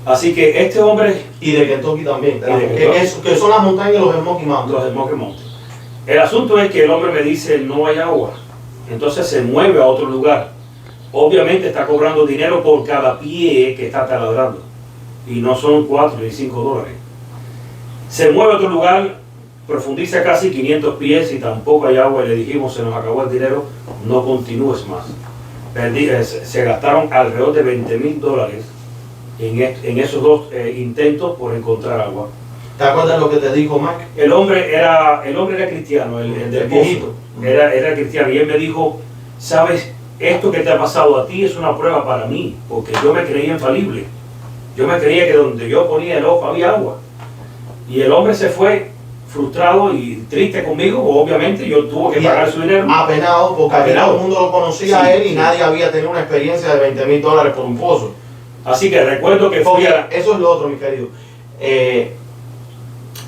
Así que este hombre... Y de Kentucky también, Kentucky. que son las montañas de los Smoky Mountains. Los Smoky Mountains. El asunto es que el hombre me dice, no hay agua. Entonces se mueve a otro lugar. Obviamente está cobrando dinero por cada pie que está taladrando. Y no son 4 ni 5 dólares. Se mueve a otro lugar, profundiza casi 500 pies y tampoco hay agua. Y le dijimos, se nos acabó el dinero, no continúes más. Se gastaron alrededor de $20,000 en esos dos intentos por encontrar agua. ¿Te acuerdas lo que te dijo Mike? El hombre era cristiano, el del viejito. Era cristiano y él me dijo, sabes, esto que te ha pasado a ti es una prueba para mí, porque yo me creía infalible. Yo me creía que donde yo ponía el ojo había agua. Y el hombre se fue frustrado y triste conmigo, obviamente yo tuve que pagar su dinero. Apenado, porque todo el mundo lo conocía a él y nadie había tenido una experiencia de $20,000 por un pozo. Así que recuerdo que fui a... Eso es lo otro, mi querido.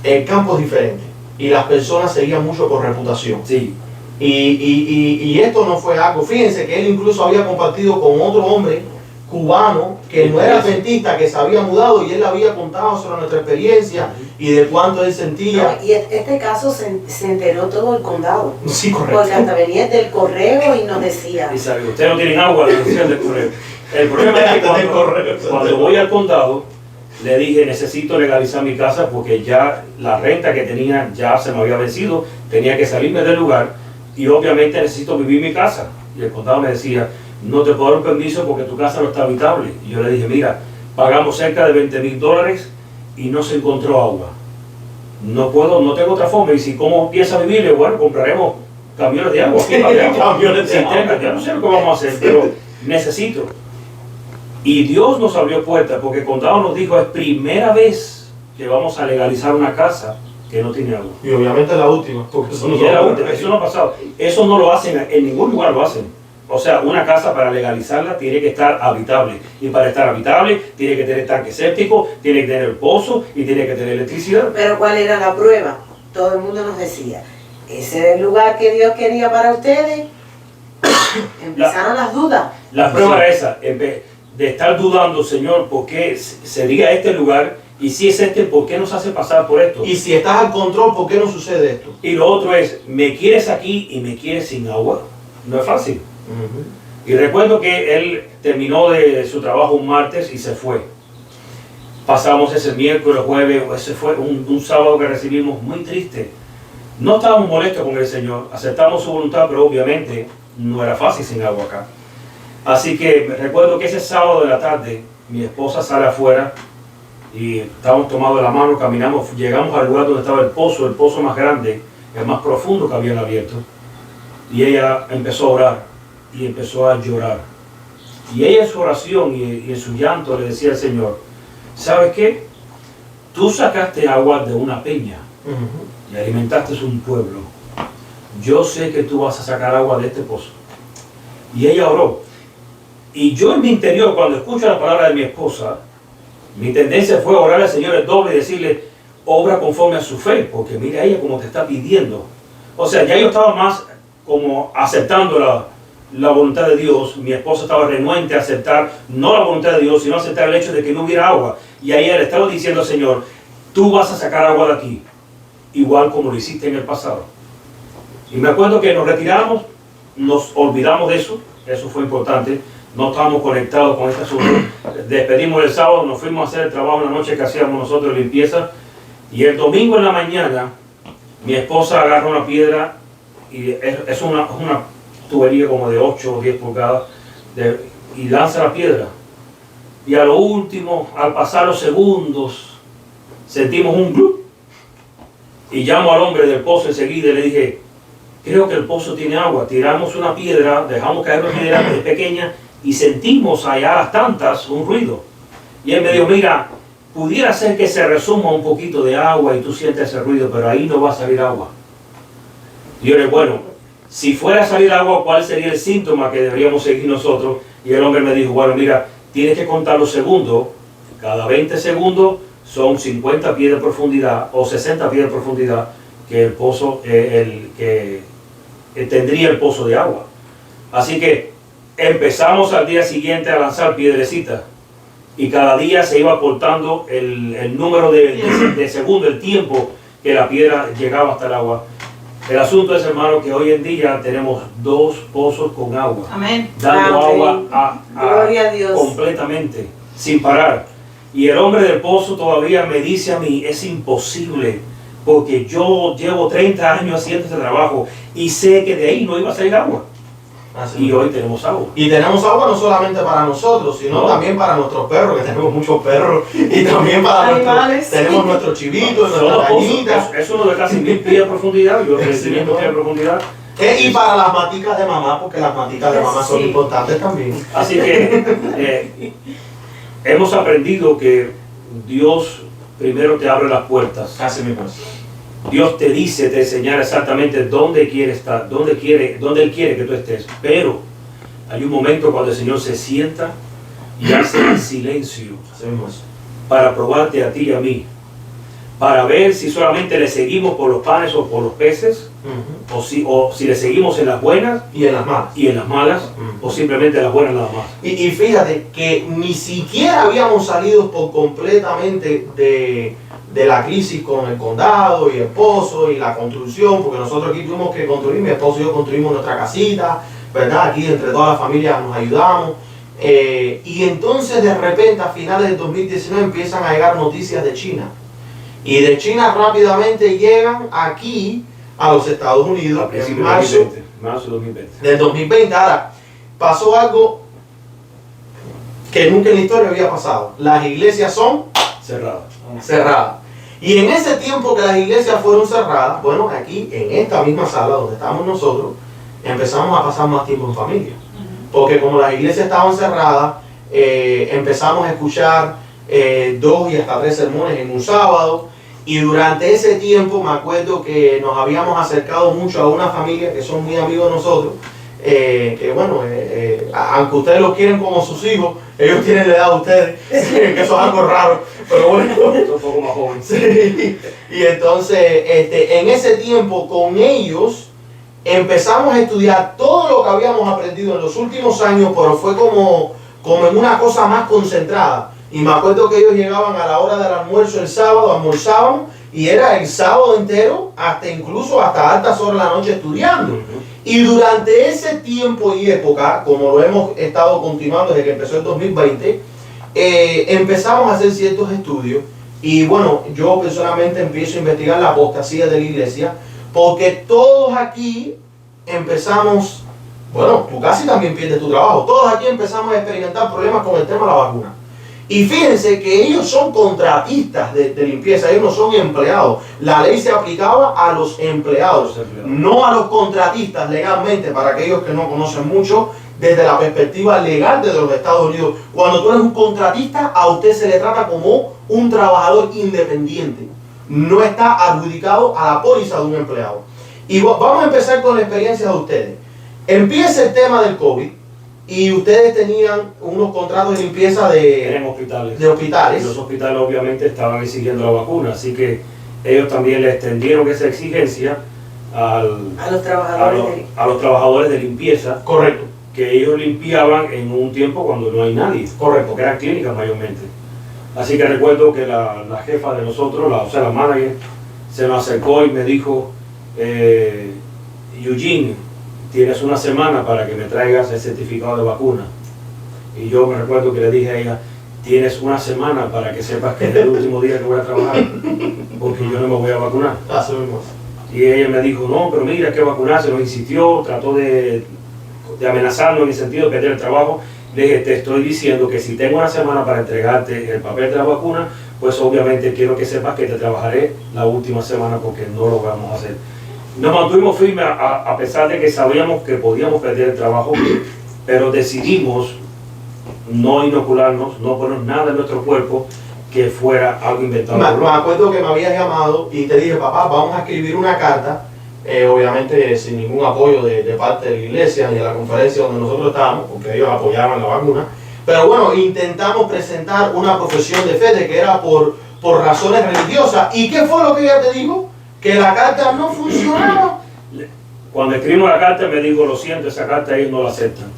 El campo es diferente y las personas seguían mucho por reputación. Sí. Y esto no fue algo. Fíjense que él incluso había compartido con otro hombre cubano que no era adventista, que se había mudado y él le había contado sobre nuestra experiencia y de cuánto él sentía. No, y este caso se enteró todo el condado. Sí, correcto. Porque hasta venía del correo y nos decía. Y sabe, ustedes no tienen agua, le decían del correo. El problema es que cuando voy al condado, le dije, necesito legalizar mi casa porque ya la renta que tenía ya se me había vencido, tenía que salirme del lugar y obviamente necesito vivir mi casa. Y el condado me decía, no te puedo dar un permiso porque tu casa no está habitable. Y yo le dije, mira, pagamos cerca de $20,000 y no se encontró agua. No tengo otra forma. Y si cómo piensa vivir, bueno, compraremos camiones de agua. Camiones de agua. Yo no sé lo que vamos a hacer, pero necesito. Y Dios nos abrió puertas porque el condado nos dijo, es primera vez que vamos a legalizar una casa que no tiene agua. Y obviamente la última, porque eso eso no ha pasado. Eso no lo hacen, en ningún lugar lo hacen. O sea, una casa para legalizarla tiene que estar habitable. Y para estar habitable tiene que tener tanque séptico, tiene que tener pozo y tiene que tener electricidad. Pero ¿cuál era la prueba? Todo el mundo nos decía, ese era el lugar que Dios quería para ustedes. Empezaron las dudas. La prueba era esa, de estar dudando, Señor, ¿por qué sería este lugar? Y si es este, ¿por qué nos hace pasar por esto? Y si estás al control, ¿por qué no sucede esto? Y lo otro es, ¿me quieres aquí y me quieres sin agua? No es fácil. Y recuerdo que él terminó de su trabajo un martes y se fue. Pasamos ese miércoles, jueves, ese fue un sábado que recibimos muy triste. No estábamos molestos con el Señor, aceptamos su voluntad, pero obviamente no era fácil sin agua acá. Así que me recuerdo que ese sábado de la tarde mi esposa sale afuera y estábamos tomados de la mano, caminamos, llegamos al lugar donde estaba el pozo más grande, el más profundo que habían abierto. Y ella empezó a orar y empezó a llorar. Y ella en su oración y en su llanto le decía al Señor, ¿sabes qué? Tú sacaste agua de una peña y alimentaste un pueblo. Yo sé que tú vas a sacar agua de este pozo. Y ella oró. Y yo en mi interior, cuando escucho la palabra de mi esposa, mi tendencia fue orar al Señor el doble y decirle, obra conforme a su fe, porque mira ella como te está pidiendo. O sea, ya yo estaba más como aceptando la voluntad de Dios. Mi esposa estaba renuente a aceptar, no la voluntad de Dios, sino aceptar el hecho de que no hubiera agua. Y ahí le estaba diciendo al Señor, tú vas a sacar agua de aquí, igual como lo hiciste en el pasado. Y me acuerdo que nos retiramos, nos olvidamos de eso fue importante. No estábamos conectados con este asunto. Despedimos el sábado, nos fuimos a hacer el trabajo en la noche que hacíamos nosotros, limpieza. Y el domingo en la mañana, mi esposa agarra una piedra, y es una tubería como de 8 o 10 pulgadas, y lanza la piedra. Y a lo último, al pasar los segundos, sentimos un glup. Y llamo al hombre del pozo enseguida y le dije, creo que el pozo tiene agua. Tiramos una piedra, dejamos caer una piedra pequeña, y sentimos allá a las tantas un ruido. Y él me dijo, mira, pudiera ser que se resuma un poquito de agua y tú sientes ese ruido, pero ahí no va a salir agua. Y yo le dije, bueno, si fuera a salir agua, ¿cuál sería el síntoma que deberíamos seguir nosotros? Y el hombre me dijo, bueno, mira, tienes que contar los segundos. Cada 20 segundos son 50 pies de profundidad o 60 pies de profundidad que el pozo, que tendría el pozo de agua. Así que empezamos al día siguiente a lanzar piedrecitas y cada día se iba acortando el número de segundos, el tiempo que la piedra llegaba hasta el agua. El asunto es, hermano, que hoy en día tenemos 2 pozos con agua. Amén. Dando Amén. agua Gloria a Dios. completamente, sin parar. Y el hombre del pozo todavía me dice a mí, es imposible, porque yo llevo 30 años haciendo este trabajo y sé que de ahí no iba a salir agua. Así Y es. hoy tenemos agua. Y tenemos agua no solamente para nosotros, sino No. también para nuestros perros, que tenemos muchos perros, y también para Animales. tenemos nuestros chivitos, Son nuestras los pozos, gallitas, es uno de casi 1000 pies de profundidad, yo de 500 pies de profundidad. y para las maticas de mamá, porque las maticas de mamá son Sí. importantes también. Así que hemos aprendido que Dios primero te abre las puertas. Así mismo es. Dios te dice, te enseñará exactamente dónde quiere estar, dónde Él quiere que tú estés. Pero hay un momento cuando el Señor se sienta y hace el silencio Así mismo es. para probarte a ti y a mí. Para ver si solamente le seguimos por los panes o por los peces, o si le seguimos en las buenas Y en las manos. y en las malas, o simplemente en las buenas nada más. Y fíjate que ni siquiera habíamos salido por completamente de la crisis con el condado y el pozo y la construcción, porque nosotros aquí tuvimos que construir, mi esposo y yo construimos nuestra casita, ¿verdad? Aquí entre toda la familia nos ayudamos. Y entonces de repente a finales del 2019 empiezan a llegar noticias de China. Y de China rápidamente llegan aquí a los Estados A Unidos en principios de marzo 2020, marzo de 2020. del 2020. Ahora, pasó algo que nunca en la historia había pasado. Las iglesias son Cerrada. cerradas. Y en ese tiempo que las iglesias fueron cerradas, bueno, aquí en esta misma sala donde estamos nosotros, empezamos a pasar más tiempo en familia. Porque como las iglesias estaban cerradas, empezamos a escuchar 2 y hasta 3 sermones en un sábado. Y durante ese tiempo me acuerdo que nos habíamos acercado mucho a una familia que son muy amigos de nosotros. Que bueno, aunque ustedes los quieren como sus hijos, ellos tienen la edad de ustedes, que eso es algo raro, pero bueno. Un poco más joven. Sí. Y entonces, en ese tiempo con ellos empezamos a estudiar todo lo que habíamos aprendido en los últimos años, pero fue como en una cosa más concentrada. Y me acuerdo que ellos llegaban a la hora del almuerzo el sábado, almorzaban, y era el sábado entero, incluso hasta altas horas de la noche estudiando. Y durante ese tiempo y época, como lo hemos estado continuando desde que empezó el 2020, empezamos a hacer ciertos estudios. Y bueno, yo personalmente empiezo a investigar la apostasía de la iglesia, porque todos aquí empezamos Bueno, tú casi también pierdes tu trabajo. Todos aquí empezamos a experimentar problemas con el tema de la vacuna. Y fíjense que ellos son contratistas de limpieza, ellos no son empleados. La ley se aplicaba a los empleados, no a los contratistas legalmente, para aquellos que no conocen mucho, desde la perspectiva legal de los Estados Unidos. Cuando tú eres un contratista, a usted se le trata como un trabajador independiente. No está adjudicado a la póliza de un empleado. Y vamos a empezar con la experiencia de ustedes. Empieza el tema del COVID. Y ustedes tenían unos contratos de limpieza En hospitales. de hospitales. Y los hospitales obviamente estaban exigiendo la vacuna, así que ellos también le extendieron esa exigencia A los trabajadores. a los trabajadores de limpieza, Correcto. que ellos limpiaban en un tiempo cuando no hay nadie. Correcto. Porque eran clínicas mayormente. Así que recuerdo que la jefa de nosotros, la manager, se nos acercó y me dijo, Eugene, tienes una semana para que me traigas el certificado de vacuna. Y yo me recuerdo que le dije a ella, tienes una semana para que sepas que es el último día que voy a trabajar, porque yo no me voy a vacunar. Así mismo. Y ella me dijo, no, pero mira, hay que vacunarse, nos insistió, trató de amenazarnos en el sentido de perder el trabajo. Le dije, te estoy diciendo que si tengo una semana para entregarte el papel de la vacuna, pues obviamente quiero que sepas que te trabajaré la última semana porque no lo vamos a hacer. Nos mantuvimos firmes a pesar de que sabíamos que podíamos perder el trabajo, pero decidimos no inocularnos, no poner nada en nuestro cuerpo que fuera algo inventado. Me acuerdo que me habías llamado y te dije, papá, vamos a escribir una carta, obviamente sin ningún apoyo de parte de la iglesia ni de la conferencia donde nosotros estábamos, porque ellos apoyaban la vacuna. Pero bueno, intentamos presentar una profesión de fe de que era por razones religiosas. ¿Y qué fue lo que ella te dijo? Que la carta no funcionaba. Cuando escribimos la carta me dijo, lo siento, esa carta ellos no la aceptan.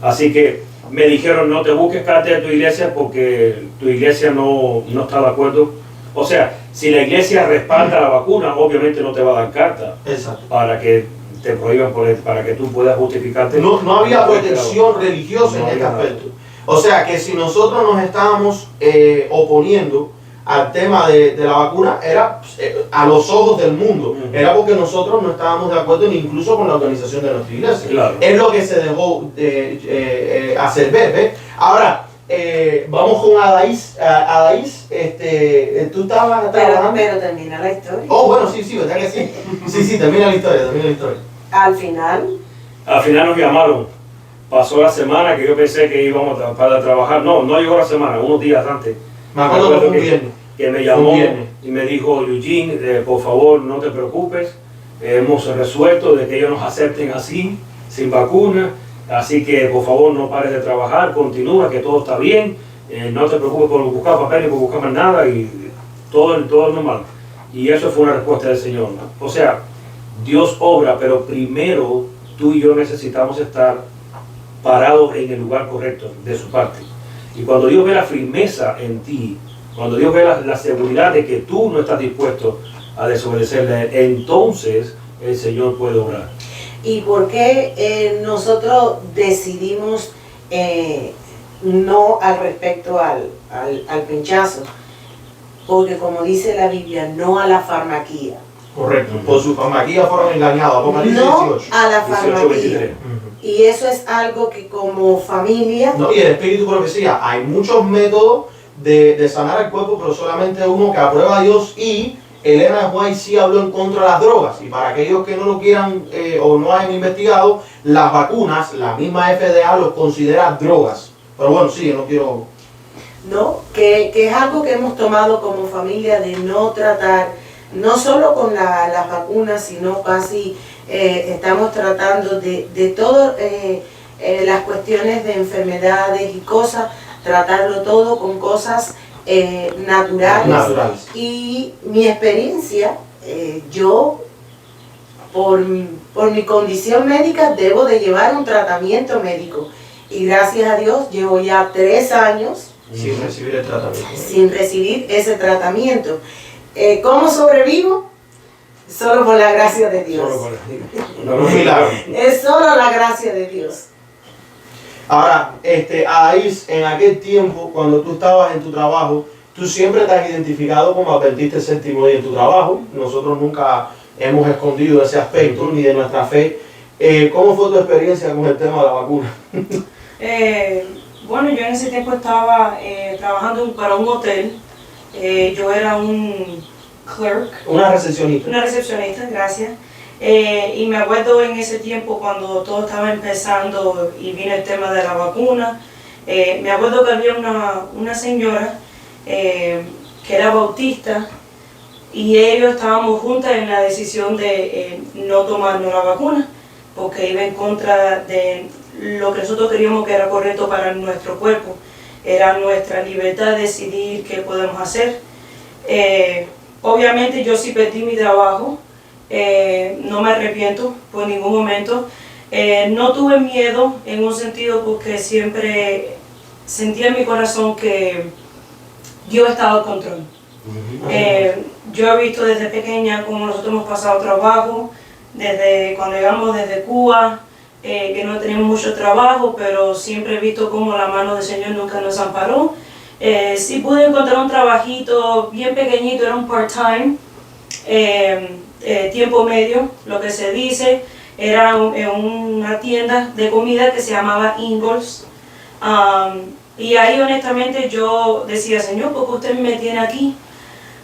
Así que me dijeron, no te busques carta de tu iglesia porque tu iglesia no está de acuerdo. O sea, si la iglesia respalda la vacuna, obviamente no te va a dar carta. Exacto. Para que te prohíban, para que tú puedas justificarte. No había protección religiosa en este aspecto. O sea que si nosotros nos estábamos oponiendo al tema de la vacuna, era a los ojos del mundo, era porque nosotros no estábamos de acuerdo ni incluso con la organización de nuestra iglesia. Claro. Es lo que se dejó hacer ver, ¿ves? Ahora, vamos con Adaís. Adaís, tú estabas trabajando. Pero termina la historia. Oh, bueno, sí, ¿verdad que sí? Sí, termina la historia. Al final, Al final nos llamaron. Pasó la semana que yo pensé que íbamos para trabajar. No llegó la semana, unos días antes. Me acuerdo que fue un viernes. Que me llamó y me dijo, Eugene, por favor, no te preocupes. Hemos resuelto de que ellos nos acepten así, sin vacuna. Así que, por favor, no pares de trabajar, continúa, que todo está bien. No te preocupes por buscar papel ni por buscar más nada y todo normal. Y eso fue una respuesta del Señor, ¿no? O sea, Dios obra, pero primero tú y yo necesitamos estar parados en el lugar correcto de su parte. Y cuando Dios ve la firmeza en ti, cuando Dios ve la seguridad de que tú no estás dispuesto a desobedecerle, entonces el Señor puede obrar. ¿y por qué nosotros decidimos no al respecto al pinchazo? Porque como dice la Biblia, no a la farmaquía. Correcto. Por su farmaquía fueron engañados. Apocalipsis No 18. a la 18, farmaquía. 23. Y eso es algo que como familia, No, y el espíritu profecía, hay muchos métodos de sanar el cuerpo, pero solamente uno que aprueba a Dios. Y Elena White sí habló en contra de las drogas. Y para aquellos que no lo quieran o no hayan investigado, las vacunas, la misma FDA los considera drogas. Pero bueno, sí, no quiero... ¿no? Que es algo que hemos tomado como familia de no tratar, no solo con las vacunas, sino casi estamos tratando de todas las cuestiones de enfermedades y cosas, tratarlo todo con cosas naturales. Y mi experiencia, yo por mi condición médica debo de llevar un tratamiento médico y gracias a Dios llevo ya 3 años Sin recibir el tratamiento. sin recibir ese tratamiento. ¿Cómo sobrevivo? Solo por la gracia de Dios. Un milagro. Es solo la gracia de Dios. Ahora, Adaís, en aquel tiempo, cuando tú estabas en tu trabajo, tú siempre te has identificado como adventista séptimo día en tu trabajo. Nosotros nunca hemos escondido ese aspecto, ni de nuestra fe. ¿Cómo fue tu experiencia con el tema de la vacuna? Bueno, yo en ese tiempo estaba trabajando para un hotel. Yo era un clerk. Una recepcionista. Una recepcionista, gracias. Y me acuerdo en ese tiempo cuando todo estaba empezando y vino el tema de la vacuna. Me acuerdo que había una señora que era bautista y ellos estábamos juntas en la decisión de no tomarnos la vacuna porque iba en contra de lo que nosotros queríamos que era correcto para nuestro cuerpo. Era nuestra libertad de decidir qué podemos hacer. Obviamente yo sí perdí mi trabajo, no me arrepiento por ningún momento. No tuve miedo en un sentido porque siempre sentía en mi corazón que Dios estaba al control. Yo he visto desde pequeña cómo nosotros hemos pasado trabajo, desde cuando llegamos desde Cuba, que no teníamos mucho trabajo, pero siempre he visto cómo la mano del Señor nunca nos amparó. Sí pude encontrar un trabajito bien pequeñito, era un part-time, tiempo medio, lo que se dice, era en una tienda de comida que se llamaba Ingalls. Y ahí honestamente yo decía, Señor, ¿por qué usted me tiene aquí?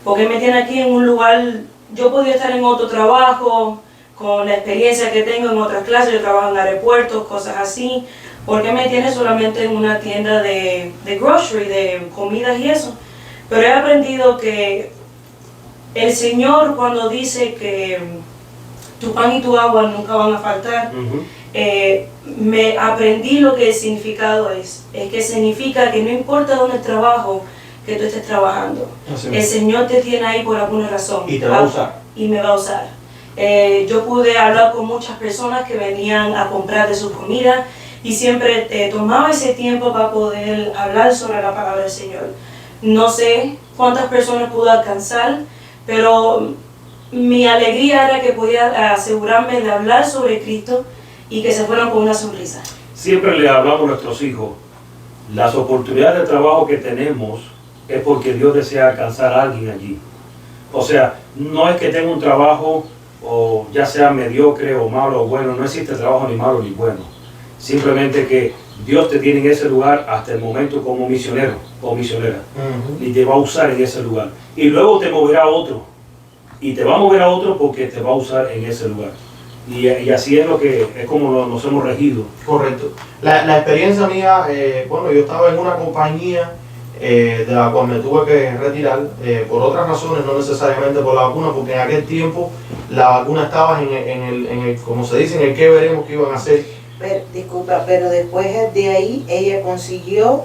¿Por qué me tiene aquí en un lugar? Yo podía estar en otro trabajo, con la experiencia que tengo en otras clases, yo trabajo en aeropuertos, cosas así. ¿Por qué me tiene solamente en una tienda de grocery, de comidas y eso? Pero he aprendido que el Señor cuando dice que tu pan y tu agua nunca van a faltar, me aprendí lo que el significado es que significa que no importa dónde trabajo, que tú estés trabajando. El Señor te tiene ahí por alguna razón. Y te va a usar. Y me va a usar. Yo pude hablar con muchas personas que venían a comprar de su comida y siempre tomaba ese tiempo para poder hablar sobre la palabra del Señor. No sé cuántas personas pude alcanzar, pero mi alegría era que podía asegurarme de hablar sobre Cristo y que se fueran con una sonrisa. Siempre le hablamos a nuestros hijos, las oportunidades de trabajo que tenemos es porque Dios desea alcanzar a alguien allí. O sea, no es que tenga un trabajo o ya sea mediocre o malo o bueno, no existe trabajo ni malo ni bueno. Simplemente que Dios te tiene en ese lugar hasta el momento como misionero o misionera y te va a usar en ese lugar. Y luego te moverá a otro y te va a mover a otro porque te va a usar en ese lugar. Y así es como nos hemos regido. Correcto. La experiencia mía, bueno, yo estaba en una compañía de la cual me tuve que retirar por otras razones, no necesariamente por la vacuna, porque en aquel tiempo la vacuna estaba en el como se dice, en el que veremos que iban a hacer. Pero, disculpa, pero después de ahí ella consiguió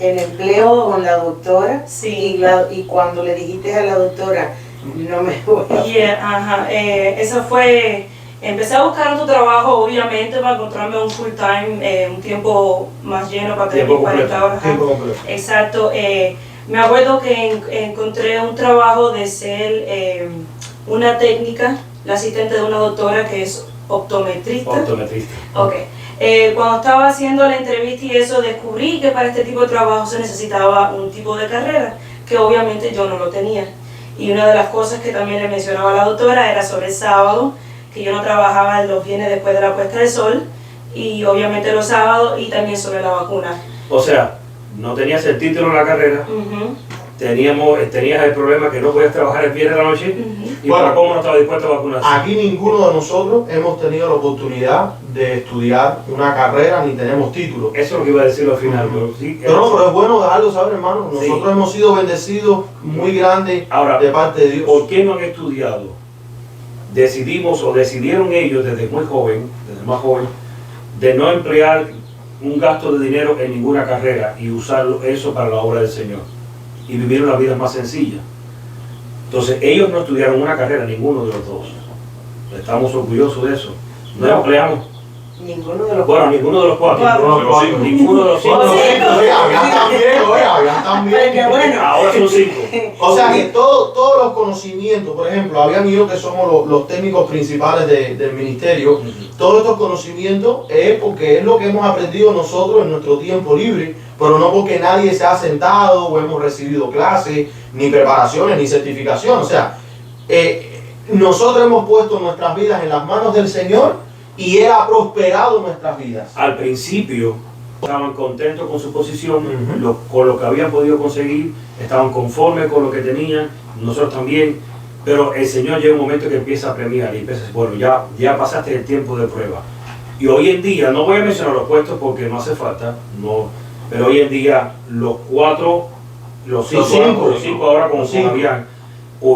el empleo con la doctora. Sí. Y cuando le dijiste a la doctora, no me voy a... Eso fue... Empecé a buscar otro trabajo, obviamente, para encontrarme un full time, un tiempo más lleno para tener 40 horas. Exacto. Me acuerdo que encontré un trabajo de ser una técnica, la asistente de una doctora que es optometrista. Optometrista. Ok. Cuando estaba haciendo la entrevista y eso, descubrí que para este tipo de trabajo se necesitaba un tipo de carrera, que obviamente yo no lo tenía. Y una de las cosas que también le mencionaba a la doctora era sobre el sábado, que yo no trabajaba los viernes después de la puesta del sol, y obviamente los sábados, y también sobre la vacuna. O sea, no tenías el título en la carrera, tenías el problema que no podías trabajar el viernes de la noche, y bueno, para cómo no estaba dispuesto a vacunarse. Aquí ninguno de nosotros hemos tenido la oportunidad de estudiar una carrera ni tenemos título. Eso es lo que iba a decir al final. Pero es bueno dejarlo saber, hermano. Nosotros hemos sido bendecidos muy grandes de parte de Dios. ¿Por qué no han estudiado? Decidieron ellos desde más joven, de no emplear un gasto de dinero en ninguna carrera y usar eso para la obra del Señor. Y vivir una vida más sencilla. Entonces, ellos no estudiaron una carrera, ninguno de los dos. Estamos orgullosos de eso. No empleamos. Ninguno de los Bueno, ninguno de los cuatro. Ninguno de los cinco. Habían también. Ahora son 5. O sea que todos los conocimientos, por ejemplo, habían yo que somos los técnicos principales del ministerio, todos estos conocimientos es porque es lo que hemos aprendido nosotros en nuestro tiempo libre, pero no porque nadie se ha sentado o hemos recibido clases, ni preparaciones, ni certificación. O sea, nosotros hemos puesto nuestras vidas en las manos del Señor y Él ha prosperado nuestras vidas. Al principio estaban contentos con su posición, Ujú. con lo que habían podido conseguir, estaban conformes con lo que tenían, nosotros también, pero el Señor llega un momento que empieza a premiar y empieza a decir, bueno, ya pasaste el tiempo de prueba. Y hoy en día, no voy a mencionar los puestos porque no hace falta, no, pero hoy en día los cinco ahora como Fabián,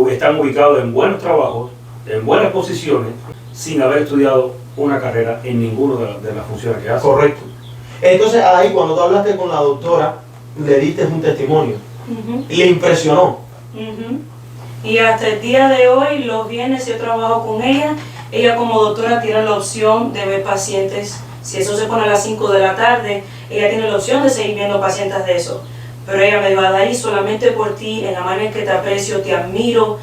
están ubicados en buenos trabajos, en buenas posiciones, sin haber estudiado una carrera en ninguna de las funciones que hacen. Correcto. Entonces ahí cuando tú hablaste con la doctora, le diste un testimonio Ujú, y le impresionó. ujú. Y hasta el día de hoy, los viernes yo trabajo con ella. Ella como doctora tiene la opción de ver pacientes. Si eso se pone a las 5 de la tarde, ella tiene la opción de seguir viendo pacientes de eso. Pero ella me va a dar ahí solamente por ti, en la manera en que te aprecio, te admiro,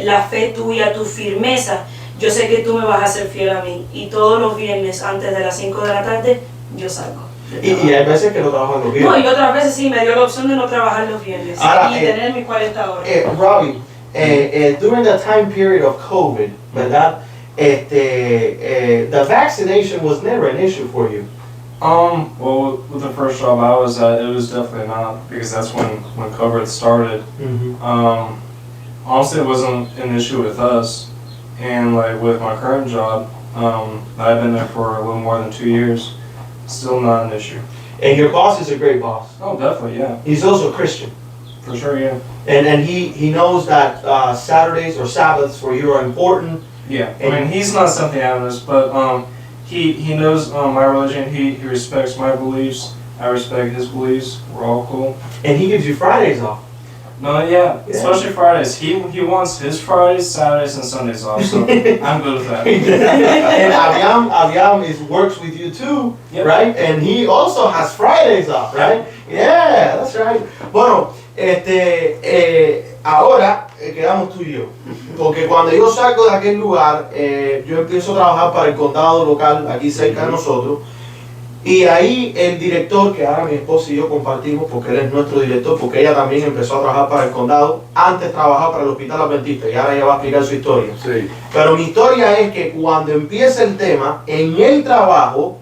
la fe tuya, tu firmeza. Yo sé que tú me vas a ser fiel a mí. Y todos los viernes, antes de las 5 de la tarde, yo salgo. Y hay veces que no trabajan los No, y viernes. otras veces sí me dio la opción de no trabajar los viernes Ahora, y tener mis 40 horas. Robbie, during the time period of COVID, ¿verdad? The vaccination was never an issue for you. Well, with the first job I was at, it was definitely not, because that's when COVID started. Honestly, it wasn't an issue with us, and like with my current job, I've been there for a little more than 2 years, still not an issue. And your boss is a great boss. Oh, definitely, yeah, He's also a Christian. for sure, yeah. And he knows that Saturdays or Sabbaths for you are important. Yeah, I mean, he's not Seventh-day Adventist, but he knows my religion. He respects my beliefs. I respect his beliefs. We're all cool. And he gives you Fridays off. No, yeah, especially Fridays. He wants his Fridays, Saturdays, and Sundays off. So I'm good with that. And Aviam works with you too, Yep. right? And he also has Fridays off, right? Yeah, that's right. Bueno, ahora quedamos tú y yo. Porque cuando yo salgo de aquel lugar, yo empiezo a trabajar para el condado local, aquí cerca de nosotros. Y ahí el director, que ahora mi esposa y yo compartimos, porque él es nuestro director, porque ella también empezó a trabajar para el condado, antes trabajaba para el Hospital Adventista, y ahora ella va a explicar su historia. Sí. Pero mi historia es que cuando empieza el tema, en el trabajo,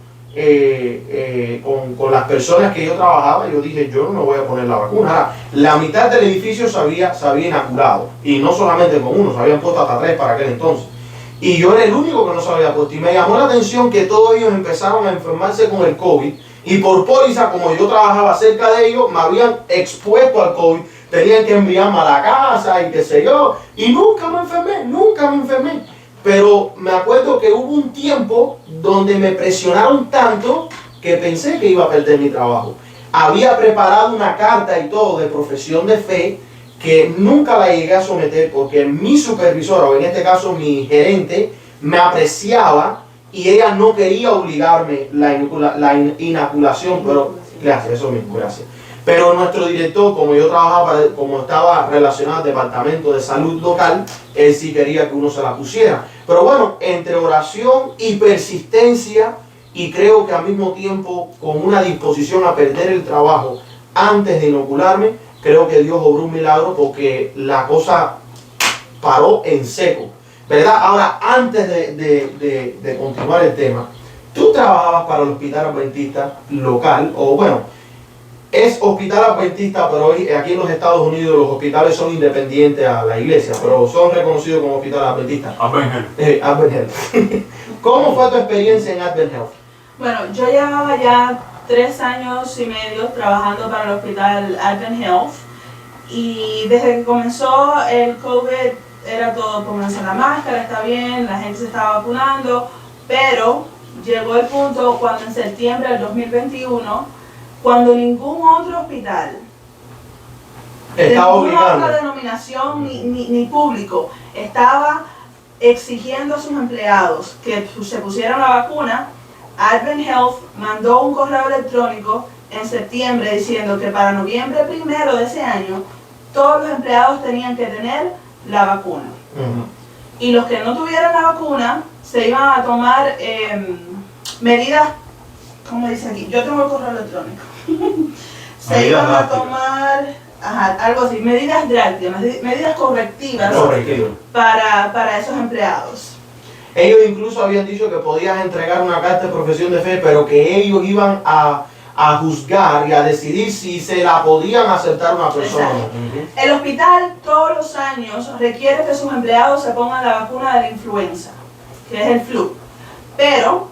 con las personas que yo trabajaba, yo dije, yo no me voy a poner la vacuna. Ahora, la mitad del edificio se había inoculado, y no solamente con uno, se habían puesto hasta 3 para aquel entonces. Y yo era el único que no se había puesto. Y me llamó la atención que todos ellos empezaron a enfermarse con el COVID. Y por póliza, como yo trabajaba cerca de ellos, me habían expuesto al COVID. Tenían que enviarme a la casa y qué sé yo. Y nunca me enfermé. Pero me acuerdo que hubo un tiempo donde me presionaron tanto que pensé que iba a perder mi trabajo. Había preparado una carta y todo de profesión de fe, que nunca la llegué a someter porque mi supervisora, o en este caso mi gerente, me apreciaba y ella no quería obligarme la inoculación, pero gracias, eso mismo, gracias. Pero nuestro director, como yo trabajaba, como estaba relacionado al departamento de salud local, él sí quería que uno se la pusiera. Pero bueno, entre oración y persistencia, y creo que al mismo tiempo con una disposición a perder el trabajo antes de inocularme, creo que Dios obró un milagro porque la cosa paró en seco, ¿verdad? Ahora, antes de continuar el tema, tú trabajabas para el Hospital Adventista local, o bueno, es Hospital Adventista, pero hoy aquí en los Estados Unidos los hospitales son independientes a la iglesia, pero son reconocidos como Hospital Adventista. Advent Advent Health. ¿Cómo fue tu experiencia en Advent Health? Bueno, yo llevaba ya 3 años y medio trabajando para el hospital Advent Health, y desde que comenzó el COVID era todo pónganse la máscara, está bien, la gente se estaba vacunando, pero llegó el punto cuando en septiembre del 2021, cuando ningún otro hospital de Estaba ninguna otra obligando. denominación ni público estaba exigiendo a sus empleados que se pusieran la vacuna, Advent Health mandó un correo electrónico en septiembre diciendo que para noviembre 1 de ese año todos los empleados tenían que tener la vacuna. Y los que no tuvieran la vacuna se iban a tomar medidas, ¿cómo dice aquí? Yo tengo el correo electrónico. Se Medidas iban a drásticas. tomar, algo así, medidas drásticas, medidas correctivas Correctivo. para esos empleados. Ellos incluso habían dicho que podías entregar una carta de profesión de fe, pero que ellos iban a juzgar y a decidir si se la podían aceptar una persona. Exacto. El hospital todos los años requiere que sus empleados se pongan la vacuna de la influenza, que es el flu. Pero,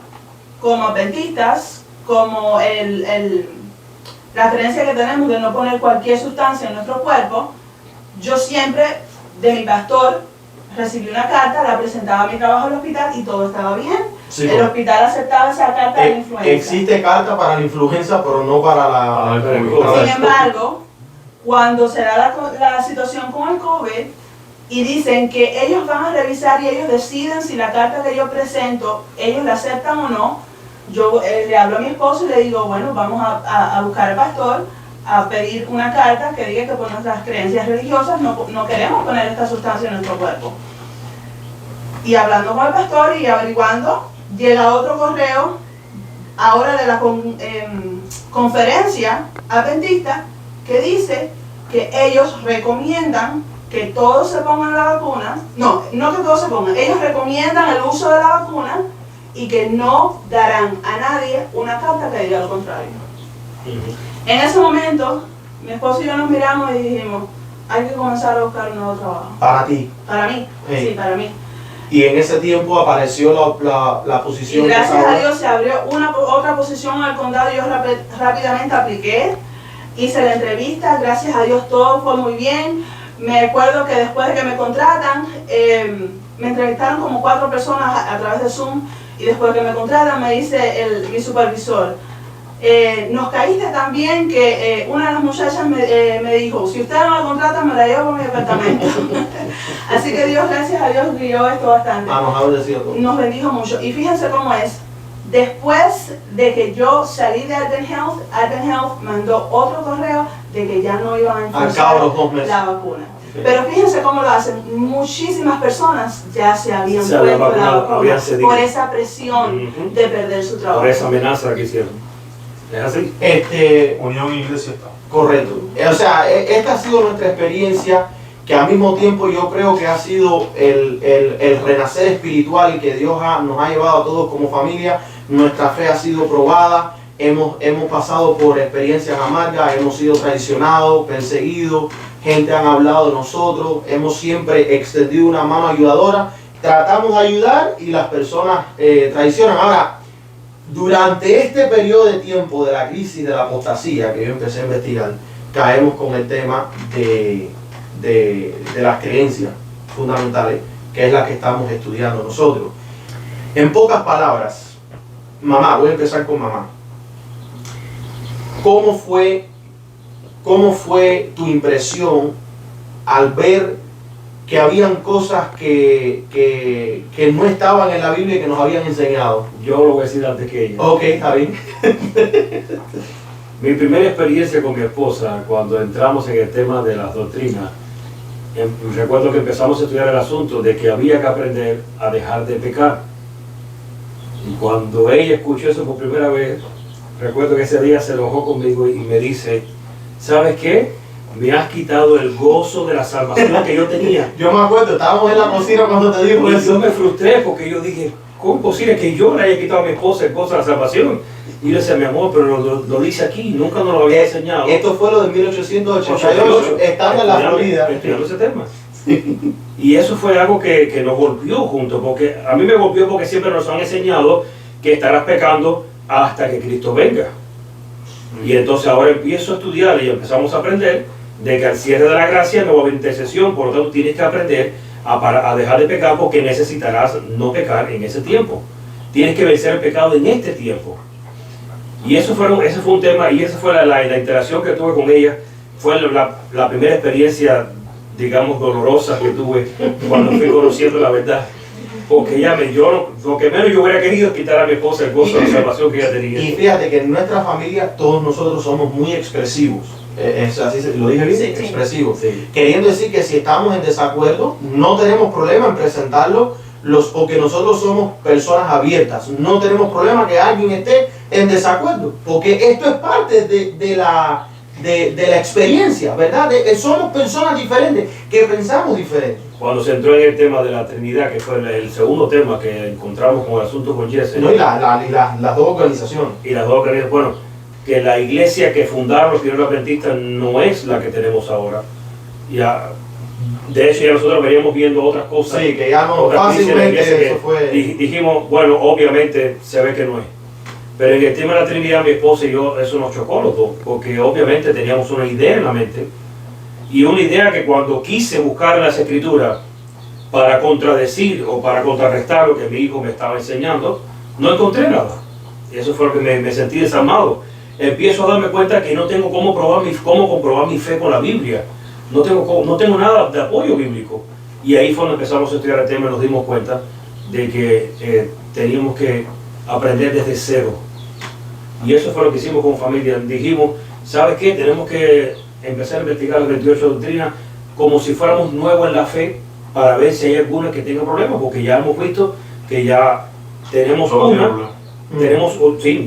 como adventistas, como la creencia que tenemos de no poner cualquier sustancia en nuestro cuerpo, yo siempre, de mi pastor, recibí una carta, la presentaba a mi trabajo al hospital y todo estaba bien. Sí, El hospital aceptaba esa carta de la influenza. existe carta para la influenza, pero no para la Sin embargo, cuando se da la situación con el COVID y dicen que ellos van a revisar y ellos deciden si la carta que yo presento, ellos la aceptan o no, yo le hablo a mi esposo y le digo, bueno, vamos a buscar al pastor, a pedir una carta que diga que por nuestras creencias religiosas no queremos poner esta sustancia en nuestro cuerpo. Y hablando con el pastor y averiguando, llega otro correo ahora de la conferencia adventista que dice que ellos recomiendan que todos se pongan la vacuna, no que todos se pongan, ellos recomiendan el uso de la vacuna y que no darán a nadie una carta que diga lo contrario. En ese momento, mi esposo y yo nos miramos y dijimos, hay que comenzar a buscar un nuevo trabajo. Para ti. Para mí, sí, para mí. Y en ese tiempo apareció la posición. Y gracias a Dios se abrió otra posición en el condado y yo rápidamente apliqué, hice la entrevista, gracias a Dios todo fue muy bien. Me acuerdo que después de que me contratan, me entrevistaron como 4 personas a través de Zoom y después de que me contratan me dice mi supervisor, nos caíste tan bien que una de las muchachas me dijo, si usted no la contrata me la llevo a mi apartamento. Así que Dios, gracias a Dios, guió esto bastante. Nos bendijo mucho. Y fíjense cómo es. Después de que yo salí de Advent Health mandó otro correo de que ya no iban a enforzar la vacuna. Okay. Pero fíjense cómo lo hacen. Muchísimas personas ya se habían puesto la vacuna por esa presión de perder su trabajo. Por esa amenaza que hicieron. ¿Es así? Unión Iglesia está. Correcto. O sea, esta ha sido nuestra experiencia, que al mismo tiempo yo creo que ha sido el renacer espiritual y que Dios nos ha llevado a todos como familia. Nuestra fe ha sido probada, hemos pasado por experiencias amargas, hemos sido traicionados, perseguidos, gente han hablado de nosotros, hemos siempre extendido una mano ayudadora, tratamos de ayudar y las personas traicionan. Ahora, durante este periodo de tiempo de la crisis de la apostasía que yo empecé a investigar, caemos con el tema de las creencias fundamentales, que es la que estamos estudiando nosotros. En pocas palabras, mamá, voy a empezar con mamá. ¿Cómo fue tu impresión al ver que habían cosas que no estaban en la Biblia y que nos habían enseñado? Yo lo voy a decir antes que ella. Ok, está bien. Mi primera experiencia con mi esposa, cuando entramos en el tema de las doctrinas, recuerdo que empezamos a estudiar el asunto de que había que aprender a dejar de pecar. Y cuando ella escuchó eso por primera vez, recuerdo que ese día se enojó conmigo y me dice, ¿sabes qué? Me has quitado el gozo de la salvación que yo tenía. Yo me acuerdo, estábamos en la cocina cuando te dijo eso. Yo me frustré porque yo dije, ¿cómo es posible que yo le haya quitado a mi esposa el gozo de la salvación? Y yo decía, mi amor, pero lo dice aquí, nunca nos lo había enseñado. Esto fue lo de 1888, estando en la Florida. Estudiando ese tema. Y eso fue algo que nos golpeó juntos, porque a mí me golpeó porque siempre nos han enseñado que estarás pecando hasta que Cristo venga. Y entonces ahora empiezo a estudiar y empezamos a aprender de que al cierre de la gracia no va a haber intercesión, por lo tanto tienes que aprender a dejar de pecar porque necesitarás no pecar en ese tiempo. Tienes que vencer el pecado en este tiempo. Y ese fue un tema, y esa fue la interacción que tuve con ella. Fue la primera experiencia, digamos, dolorosa que tuve cuando fui conociendo la verdad. Porque lo que menos yo hubiera querido es quitar a mi esposa el gozo de la salvación que ella tenía. Y fíjate que en nuestra familia todos nosotros somos muy expresivos. Así ¿lo dije bien? Sí, expresivos. Sí. Queriendo decir que si estamos en desacuerdo, no tenemos problema en presentarlo, porque nosotros somos personas abiertas. No tenemos problema que alguien esté en desacuerdo, porque esto es parte de de la experiencia, ¿verdad? Somos personas diferentes, que pensamos diferente. Cuando se entró en el tema de la Trinidad, que fue el segundo tema que encontramos con el asunto con Jesse, No, y las dos organizaciones. y las dos organizaciones, bueno, que la iglesia que fundaron los primeros adventistas no es la que tenemos ahora. Ya, de hecho, ya nosotros veníamos viendo otras cosas. Sí, que ya no otras crisis de la iglesia fácilmente que eso fue. Dijimos, bueno, obviamente se ve que no es. Pero en el tema de la Trinidad, mi esposa y yo, eso nos chocó los dos, porque obviamente teníamos una idea en la mente, y una idea que cuando quise buscar en las Escrituras para contradecir o para contrarrestar lo que mi hijo me estaba enseñando, no encontré nada. Y eso fue lo que me sentí desarmado. Empiezo a darme cuenta que no tengo cómo comprobar mi fe con la Biblia. No tengo nada de apoyo bíblico. Y ahí fue donde empezamos a estudiar el tema y nos dimos cuenta de que teníamos que aprender desde cero. Y eso fue lo que hicimos como familia. Dijimos, ¿sabes qué? Tenemos que empezar a investigar las 28 doctrinas como si fuéramos nuevos en la fe, para ver si hay alguna que tenga problemas, porque ya hemos visto que ya tenemos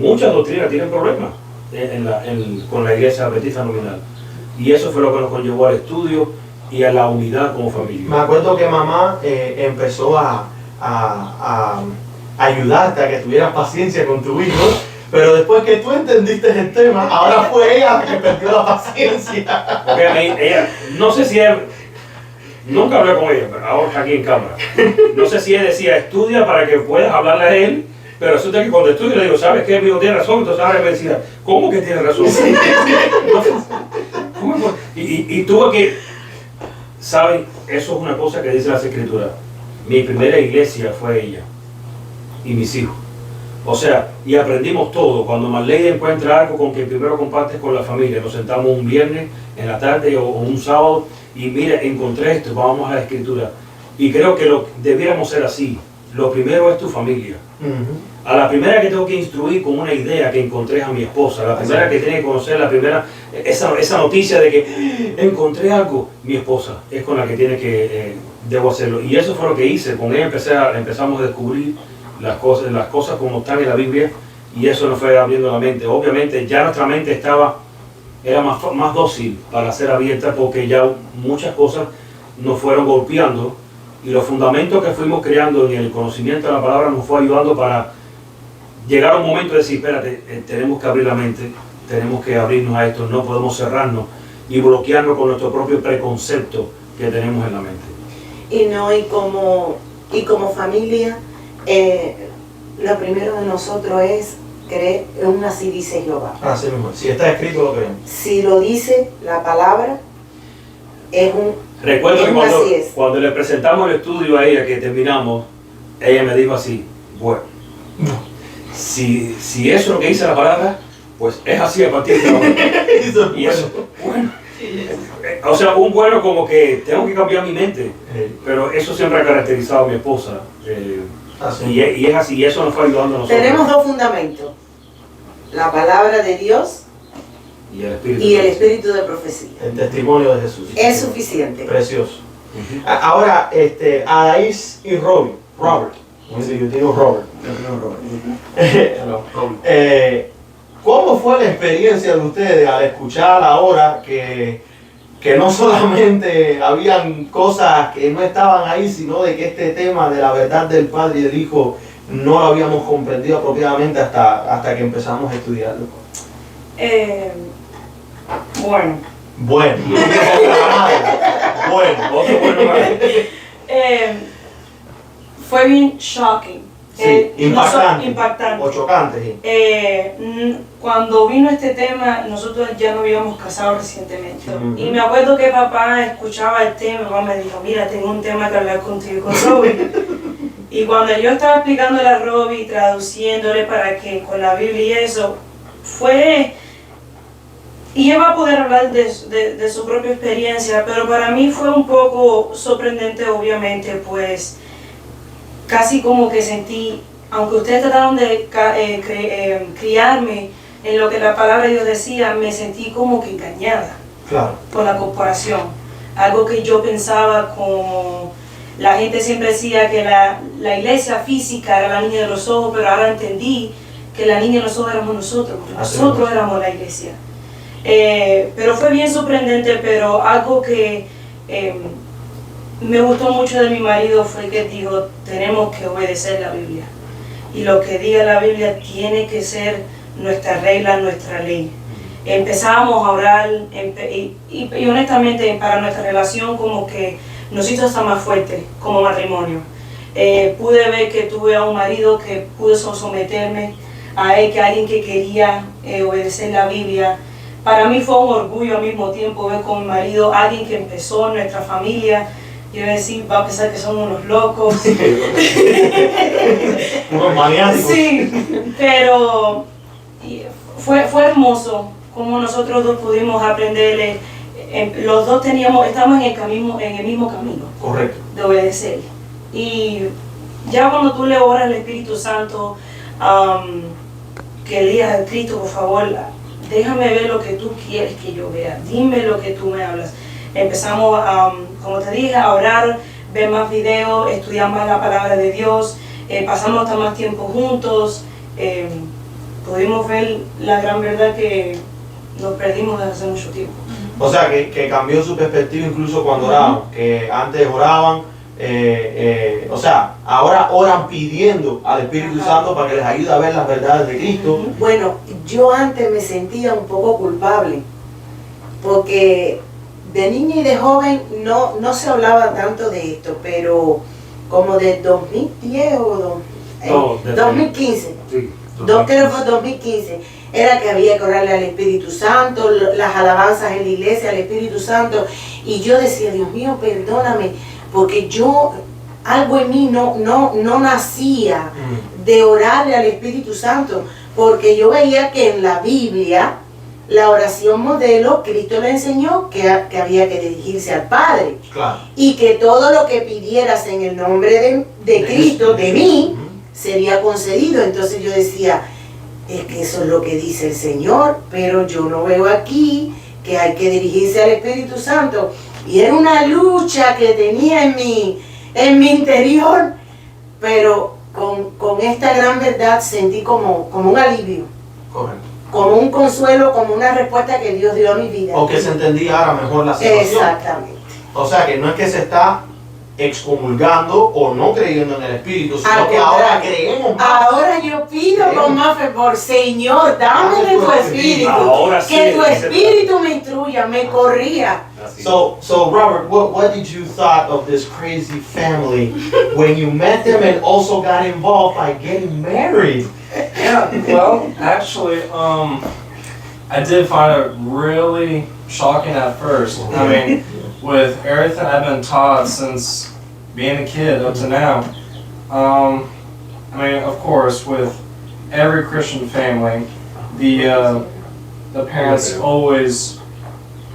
muchas doctrinas tienen problemas con la iglesia adventista nominal. Y eso fue lo que nos conllevó al estudio y a la unidad como familia. Me acuerdo que mamá empezó a ayudarte a que tuvieras paciencia con tu hijo, pero después que tú entendiste el tema, ahora fue ella la que perdió la paciencia. Porque ella, no sé si ella, nunca hablé con ella, pero ahora aquí en cámara. No sé si ella decía, estudia para que puedas hablarle a él, pero resulta que cuando estudio le digo, ¿sabes qué? Mi hijo tiene razón. Entonces ahora me decía, ¿cómo que tiene razón? Y tuve que, ¿saben? Eso es una cosa que dice las Escrituras. Mi primera iglesia fue ella y mis hijos. O sea, y aprendimos todo. Cuando Marley encuentra algo con que primero compartes con la familia, nos sentamos un viernes en la tarde o un sábado y mira, encontré esto, vamos a la Escritura. Y creo que debiéramos ser así. Lo primero es tu familia. A la primera que tengo que instruir con una idea que encontré a mi esposa, la primera que tiene que conocer, esa noticia de que encontré algo, mi esposa es con la que tiene que, debo hacerlo. Y eso fue lo que hice. Con ella empezamos a descubrir las cosas como están en la Biblia, y eso nos fue abriendo la mente. Obviamente ya nuestra mente era más dócil para ser abierta, porque ya muchas cosas nos fueron golpeando, y los fundamentos que fuimos creando en el conocimiento de la palabra nos fue ayudando para llegar a un momento de decir, espérate, tenemos que abrir la mente, tenemos que abrirnos a esto, no podemos cerrarnos y bloquearnos con nuestro propio preconcepto que tenemos en la mente. Y como familia, lo primero de nosotros es creer en un así dice Jehová. Así mismo, si está escrito lo creemos. Si lo dice la palabra, es un... Recuerdo que cuando le presentamos el estudio a ella, que terminamos, ella me dijo así, bueno, si eso es lo que dice la palabra, pues es así a partir de ahora. Y eso, bueno. O sea, un bueno como que tengo que cambiar mi mente, pero eso siempre ha caracterizado a mi esposa. Y es así, y eso nos fue ayudando a nosotros. Tenemos dos fundamentos, la palabra de Dios y el espíritu de profecía. El testimonio de Jesús. Es suficiente. Precioso. Ahora, Adaís y Robert. Yo digo Robert. ¿Cómo fue la experiencia de ustedes al escuchar ahora que no solamente habían cosas que no estaban ahí, sino de que este tema de la verdad del Padre y del Hijo no lo habíamos comprendido apropiadamente hasta que empezamos a estudiarlo? Bueno. Otro bueno más. Fue bien shocking. Sí, impactante. Impactante. O chocante, sí. Cuando vino este tema, nosotros ya nos habíamos casado recientemente. Uh-huh. Y me acuerdo que papá escuchaba el tema, papá me dijo, mira, tengo un tema que hablar contigo con Robbie. Y cuando yo estaba explicándole a Robbie, traduciéndole para que con la Biblia y eso, y él va a poder hablar de su propia experiencia, pero para mí fue un poco sorprendente, obviamente, pues casi como que sentí, aunque ustedes trataron de criarme en lo que la palabra de Dios decía, me sentí como que engañada. Claro. Por la corporación. Algo que yo pensaba como... La gente siempre decía que la iglesia física era la niña de los ojos, pero ahora entendí que la niña de los ojos éramos nosotros, porque nosotros éramos la iglesia. Pero fue bien sorprendente, pero algo que me gustó mucho de mi marido fue que dijo, tenemos que obedecer la Biblia. Y lo que diga la Biblia tiene que ser nuestra regla, nuestra ley. Empezábamos a orar y honestamente para nuestra relación como que nos hizo hasta más fuerte como matrimonio. Pude ver que tuve a un marido que pudo someterme a él, que alguien que quería obedecer la Biblia. Para mí fue un orgullo al mismo tiempo ver con mi marido alguien que empezó nuestra familia. Yo iba a decir, va a pensar que somos unos locos. Unos maniáticos. Sí, pero fue hermoso como nosotros dos pudimos aprender. Los dos estábamos en el mismo camino. Correcto. De obedecer. Y ya cuando tú le oras al Espíritu Santo, que le digas a Cristo, por favor, déjame ver lo que tú quieres que yo vea, dime lo que tú me hablas. Empezamos, como te dije, a orar, ver más videos, estudiar más la palabra de Dios, pasamos hasta más tiempo juntos, pudimos ver la gran verdad que nos perdimos desde hace mucho tiempo. O sea, que cambió su perspectiva incluso cuando oraban, que antes oraban, o sea, ahora oran pidiendo al Espíritu Santo para que les ayude a ver las verdades de Cristo. Bueno, yo antes me sentía un poco culpable, porque de niña y de joven no se hablaba tanto de esto, pero como de 2010 o 2015, Sí. creo que fue 2015, era que había que orarle al Espíritu Santo, las alabanzas en la iglesia al Espíritu Santo, y yo decía, Dios mío, perdóname, porque algo en mí no nacía de orarle al Espíritu Santo, porque yo veía que en la Biblia, la oración modelo, Cristo le enseñó que había que dirigirse al Padre. Claro. Y que todo lo que pidieras en el nombre de Cristo, de mí, sería concedido. Entonces yo decía, es que eso es lo que dice el Señor, pero yo no veo aquí que hay que dirigirse al Espíritu Santo. Y era una lucha que tenía en mi interior, pero con esta gran verdad sentí como un alivio. Correcto. Como un consuelo, como una respuesta que Dios dio a mi vida. O que se entendía ahora mejor la situación. Exactamente. O sea, que no es que se está excomulgando o no creyendo en el Espíritu, sino Al que contrario. ahora creemos más. Ahora yo pido con más fervor, Señor, dame de tu espíritu, Ahora sí, que tu dice- espíritu me instruya, me corría. Así. So Robert, what did you thought of this crazy family when you met them and also got involved by getting married? Yeah, well, actually, I did find it really shocking at first. I mean, with everything I've been taught since being a kid up to now, I mean, of course, with every Christian family, the parents always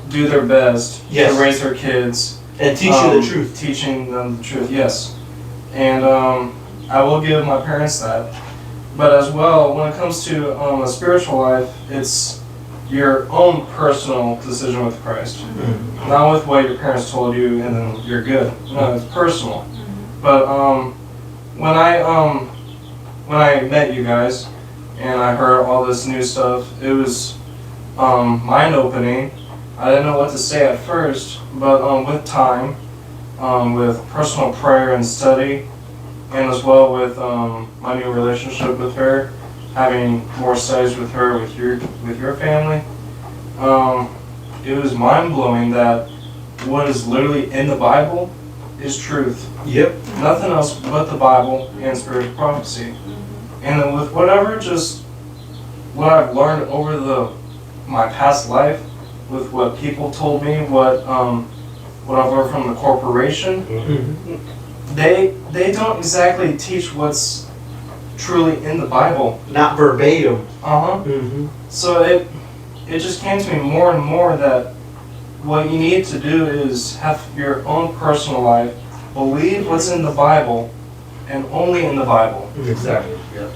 do their best Yes. to raise their kids. And teach you the truth. Teaching them the truth, yes. And I will give my parents that. But as well, when it comes to a spiritual life, it's your own personal decision with Christ. Not with what your parents told you and then you're good. No, it's personal. But when I met you guys and I heard all this new stuff, it was mind-opening. I didn't know what to say at first, but with time, with personal prayer and study, and as well with my new relationship with her, having more studies with her, with your family, it was mind-blowing that what is literally in the Bible is truth. Yep. Nothing else but the Bible and spiritual prophecy. And then with what I've learned over my past life, with what people told me, what I've learned from the corporation, they don't exactly teach what's truly in the Bible. Not verbatim. So it just came to me more and more that what you need to do is have your own personal life, believe what's in the Bible, and only in the Bible. Exactly. Yeah.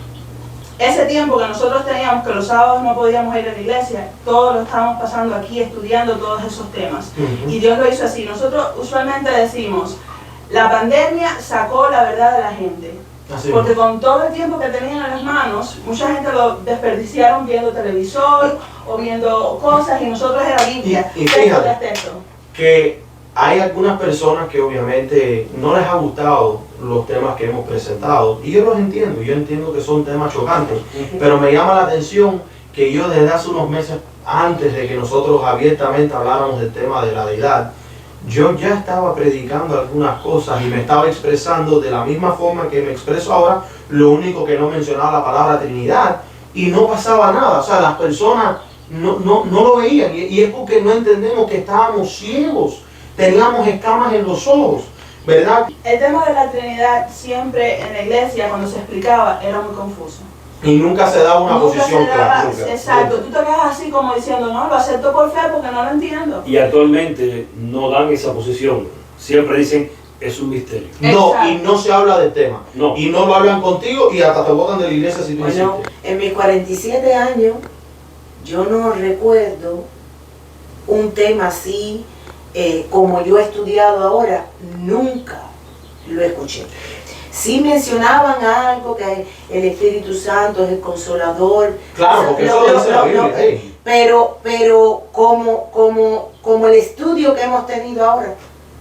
Ese tiempo que nosotros teníamos, que los sábados no podíamos ir a la iglesia, todo lo estábamos pasando aquí estudiando todos esos temas. Y Dios lo hizo así. Nosotros usualmente decimos, la pandemia sacó la verdad de la gente. Así Porque mismo. con todo el tiempo que tenían en las manos, mucha gente lo desperdiciaron viendo televisor o viendo cosas y nosotros era Biblia. Y texto fíjate. tras texto. Que hay algunas personas que obviamente no les ha gustado los temas que hemos presentado y yo los entiendo, yo entiendo que son temas chocantes, pero me llama la atención que yo desde hace unos meses antes de que nosotros abiertamente habláramos del tema de la deidad, yo ya estaba predicando algunas cosas y me estaba expresando de la misma forma que me expreso ahora, lo único que no mencionaba la palabra Trinidad y no pasaba nada, o sea, las personas no lo veían y es porque no entendemos que estábamos ciegos, teníamos escamas en los ojos, ¿verdad? El tema de la Trinidad siempre en la iglesia cuando se explicaba era muy confuso. Y nunca se daba una Nunca posición se daba- clara. nunca. Exacto, tú te quedas así como diciendo, no, lo acepto por fe porque no lo entiendo. Y actualmente no dan esa posición. Siempre dicen, es un misterio. No, Exacto. y no se habla del tema. No. Y no lo hablan contigo y hasta te botan de la iglesia si tú Bueno, insistes. en mis 47 años, yo no recuerdo un tema así como yo he estudiado ahora, nunca lo escuché. Sí mencionaban algo, que el Espíritu Santo es el Consolador. Claro, porque eso lo dice la Biblia. Pero como el estudio que hemos tenido ahora.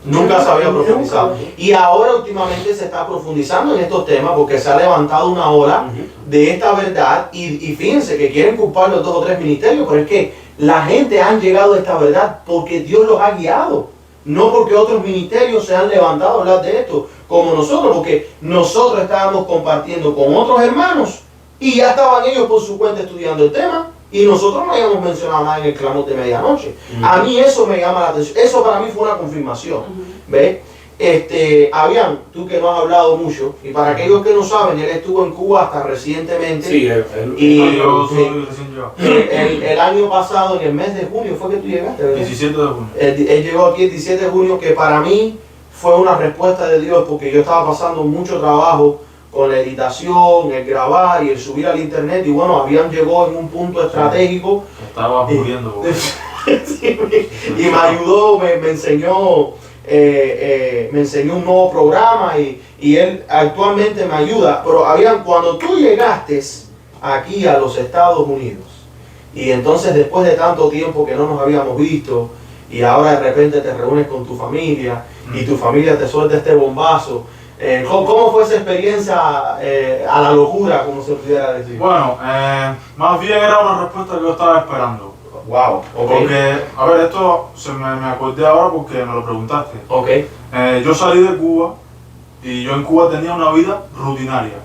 Nunca se había Nunca. profundizado. Y ahora últimamente se está profundizando en estos temas porque se ha levantado una ola de esta verdad y fíjense que quieren culpar los 2 o 3 ministerios, pero es que la gente han llegado a esta verdad porque Dios los ha guiado, no porque otros ministerios se han levantado a hablar de esto como nosotros, porque nosotros estábamos compartiendo con otros hermanos y ya estaban ellos por su cuenta estudiando el tema y nosotros no habíamos mencionado nada en el clamor de medianoche. A mí eso me llama la atención, eso para mí fue una confirmación. ¿Ves? Avian, tú que no has hablado mucho, y para aquellos que no saben, él estuvo en Cuba hasta recientemente. Sí, Y Yo soy recién llegado. el año pasado, en el mes de junio, fue que tú llegaste, ¿verdad? 17 de junio. Él llegó aquí el 17 de junio, que para mí fue una respuesta de Dios, porque yo estaba pasando mucho trabajo con la editación, el grabar y el subir al internet, y bueno, Avian llegó en un punto estratégico. Estaba muriendo. Sí, y me ayudó, me enseñó un nuevo programa y él actualmente me ayuda. Pero Avian, cuando tú llegaste aquí a los Estados Unidos y entonces después de tanto tiempo que no nos habíamos visto y ahora de repente te reúnes con tu familia y tu familia te suelta este bombazo, ¿cómo fue esa experiencia a la locura, como se pudiera decir? Bueno, más bien era una respuesta que yo estaba esperando. Wow, ok. Porque, a ver, esto me acordé ahora porque me lo preguntaste. Ok, Yo salí de Cuba y yo en Cuba tenía una vida rutinaria.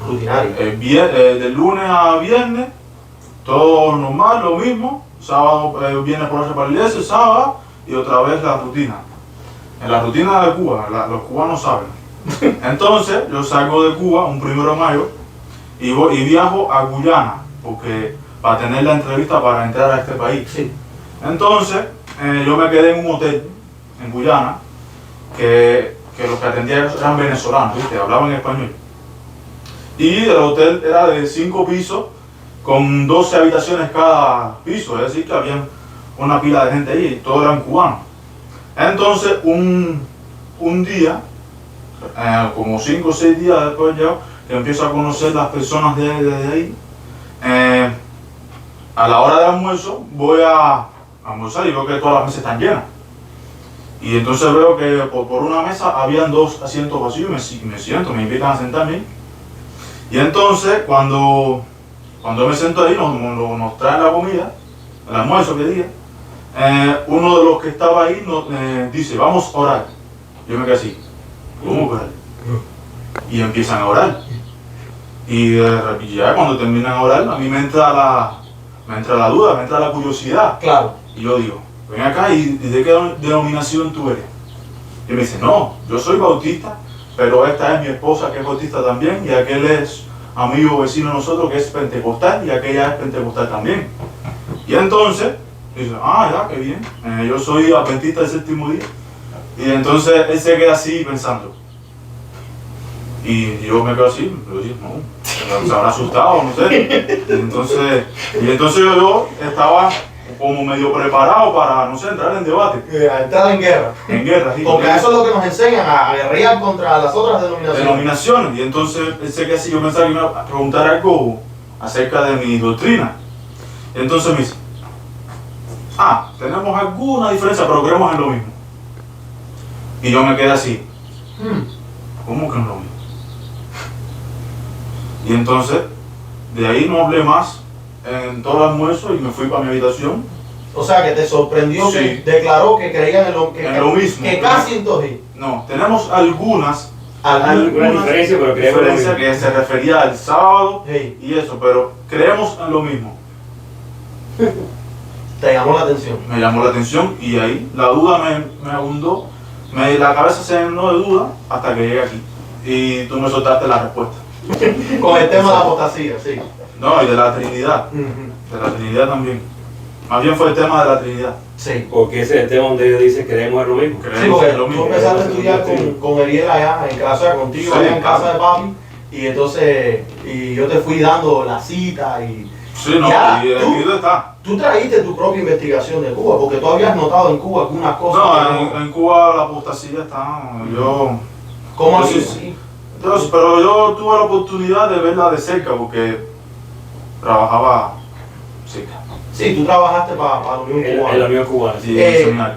rutinario. De lunes a viernes, todo normal, lo mismo. Sábado, viernes por la noche para la iglesia, sábado y otra vez la rutina. En la rutina de Cuba, los cubanos saben. Entonces, yo salgo de Cuba un 1 de mayo y viajo a Guyana, porque para tener la entrevista para entrar a este país. Sí. Entonces, yo me quedé en un hotel en Guyana, que los que atendían eran venezolanos, ¿viste? Hablaban español. Y el hotel era de 5 pisos, con 12 habitaciones cada piso, es decir, que había una pila de gente ahí, y todos eran cubanos. Entonces, un día, como 5 o 6 días después yo empiezo a conocer las personas de ahí. A la hora del almuerzo voy a almorzar y veo que todas las mesas están llenas. Y entonces veo que por una mesa habían 2 asientos vacíos y me siento, me invitan a sentarme. Y entonces cuando me siento ahí, nos traen la comida, el almuerzo que diga, uno de los que estaba ahí dice, vamos a orar. Yo me quedé así, ¿cómo orar? Y empiezan a orar. Y ya cuando terminan a orar, a mí me entra la duda, me entra la curiosidad. Claro. Y yo digo, ven acá, ¿y de qué denominación tú eres? Y me dice, no, yo soy bautista, pero esta es mi esposa que es bautista también, y aquel es amigo vecino de nosotros que es pentecostal, y aquella es pentecostal también. Y entonces, dice, ya, qué bien, yo soy adventista del 7º día. Y entonces él se queda así pensando. Y yo me quedo así, yo digo, no, se habrá asustado, no sé. Y entonces yo estaba como medio preparado para, no sé, entrar en debate, Entrar en guerra. en guerra. ¿sí? Porque eso es lo que nos enseñan a guerrear contra las otras denominaciones. Denominaciones. Y entonces pensé que si yo pensaba que me iba a preguntar algo acerca de mi doctrina. Y entonces me dice, tenemos alguna diferencia, pero creemos en lo mismo. Y yo me quedé así, ¿cómo que no es lo mismo? Y entonces, de ahí no hablé más en todo el almuerzo y me fui para mi habitación. O sea, que te sorprendió Sí. que declaró que creían en lo mismo. Que casi entonces. No, tenemos algunas Alguna diferencia, pero creemos lo diferencias mismo. que se refería al sábado Hey, y eso, pero creemos en lo mismo. te llamó la atención. Me llamó la atención y ahí la duda me abundó, la cabeza se llenó de duda hasta que llegué aquí. Y tú me soltaste la respuesta. Con el tema de la apostasía, sí. No, y de la Trinidad, Ujú. de la Trinidad también. Más bien fue el tema de la Trinidad. Sí. Porque ese es el tema donde ellos dicen que creemos en lo mismo. Sí, Creemos porque en lo tú mismo. empezaste a estudiar con Ariel allá en casa, contigo Sí. allá en casa de papi, y entonces yo te fui dando la cita y Sí, no, Ya, y el tú- video está. tú trajiste tu propia investigación de Cuba, porque tú habías notado en Cuba algunas cosas. No, que en Cuba la apostasía está. ¿Cómo Sí, así? sí. Pero yo tuve la oportunidad de verla de cerca porque trabajaba cerca. Sí, tú trabajaste para la Unión En la Cubana. Unión Cubana. sí. Sí, en el seminario.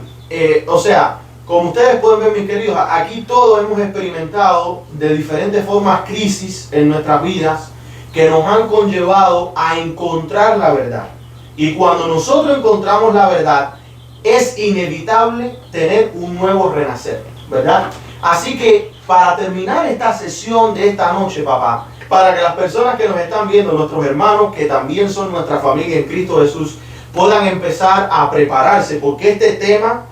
O sea, como ustedes pueden ver, mis queridos, aquí todos hemos experimentado de diferentes formas crisis en nuestras vidas que nos han conllevado a encontrar la verdad. Y cuando nosotros encontramos la verdad, es inevitable tener un nuevo renacer, ¿verdad? Así que para terminar esta sesión de esta noche, papá, para que las personas que nos están viendo, nuestros hermanos que también son nuestra familia en Cristo Jesús, puedan empezar a prepararse, porque este tema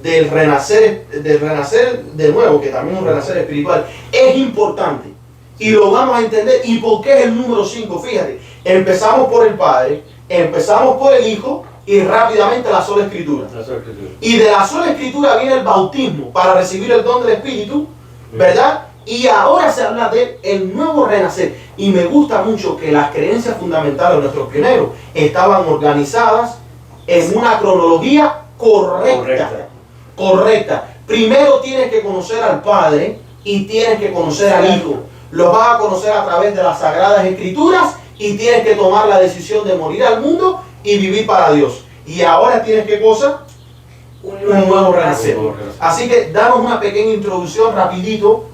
del renacer de nuevo, que también es un renacer espiritual, es importante. Y lo vamos a entender. ¿Y por qué es el número 5? Fíjate, empezamos por el Padre, empezamos por el Hijo y rápidamente la sola Escritura. La sola Escritura. Y de la sola Escritura viene el bautismo para recibir el don del Espíritu, ¿verdad? Y ahora se habla de el nuevo renacer. Y me gusta mucho que las creencias fundamentales de nuestros pioneros estaban organizadas en una cronología correcta. Correcta. Primero tienes que conocer al Padre y tienes que conocer al Hijo. Los vas a conocer a través de las Sagradas Escrituras y tienes que tomar la decisión de morir al mundo y vivir para Dios. Y ahora tienes ¿qué cosa? Un nuevo renacer. Así que damos una pequeña introducción rapidito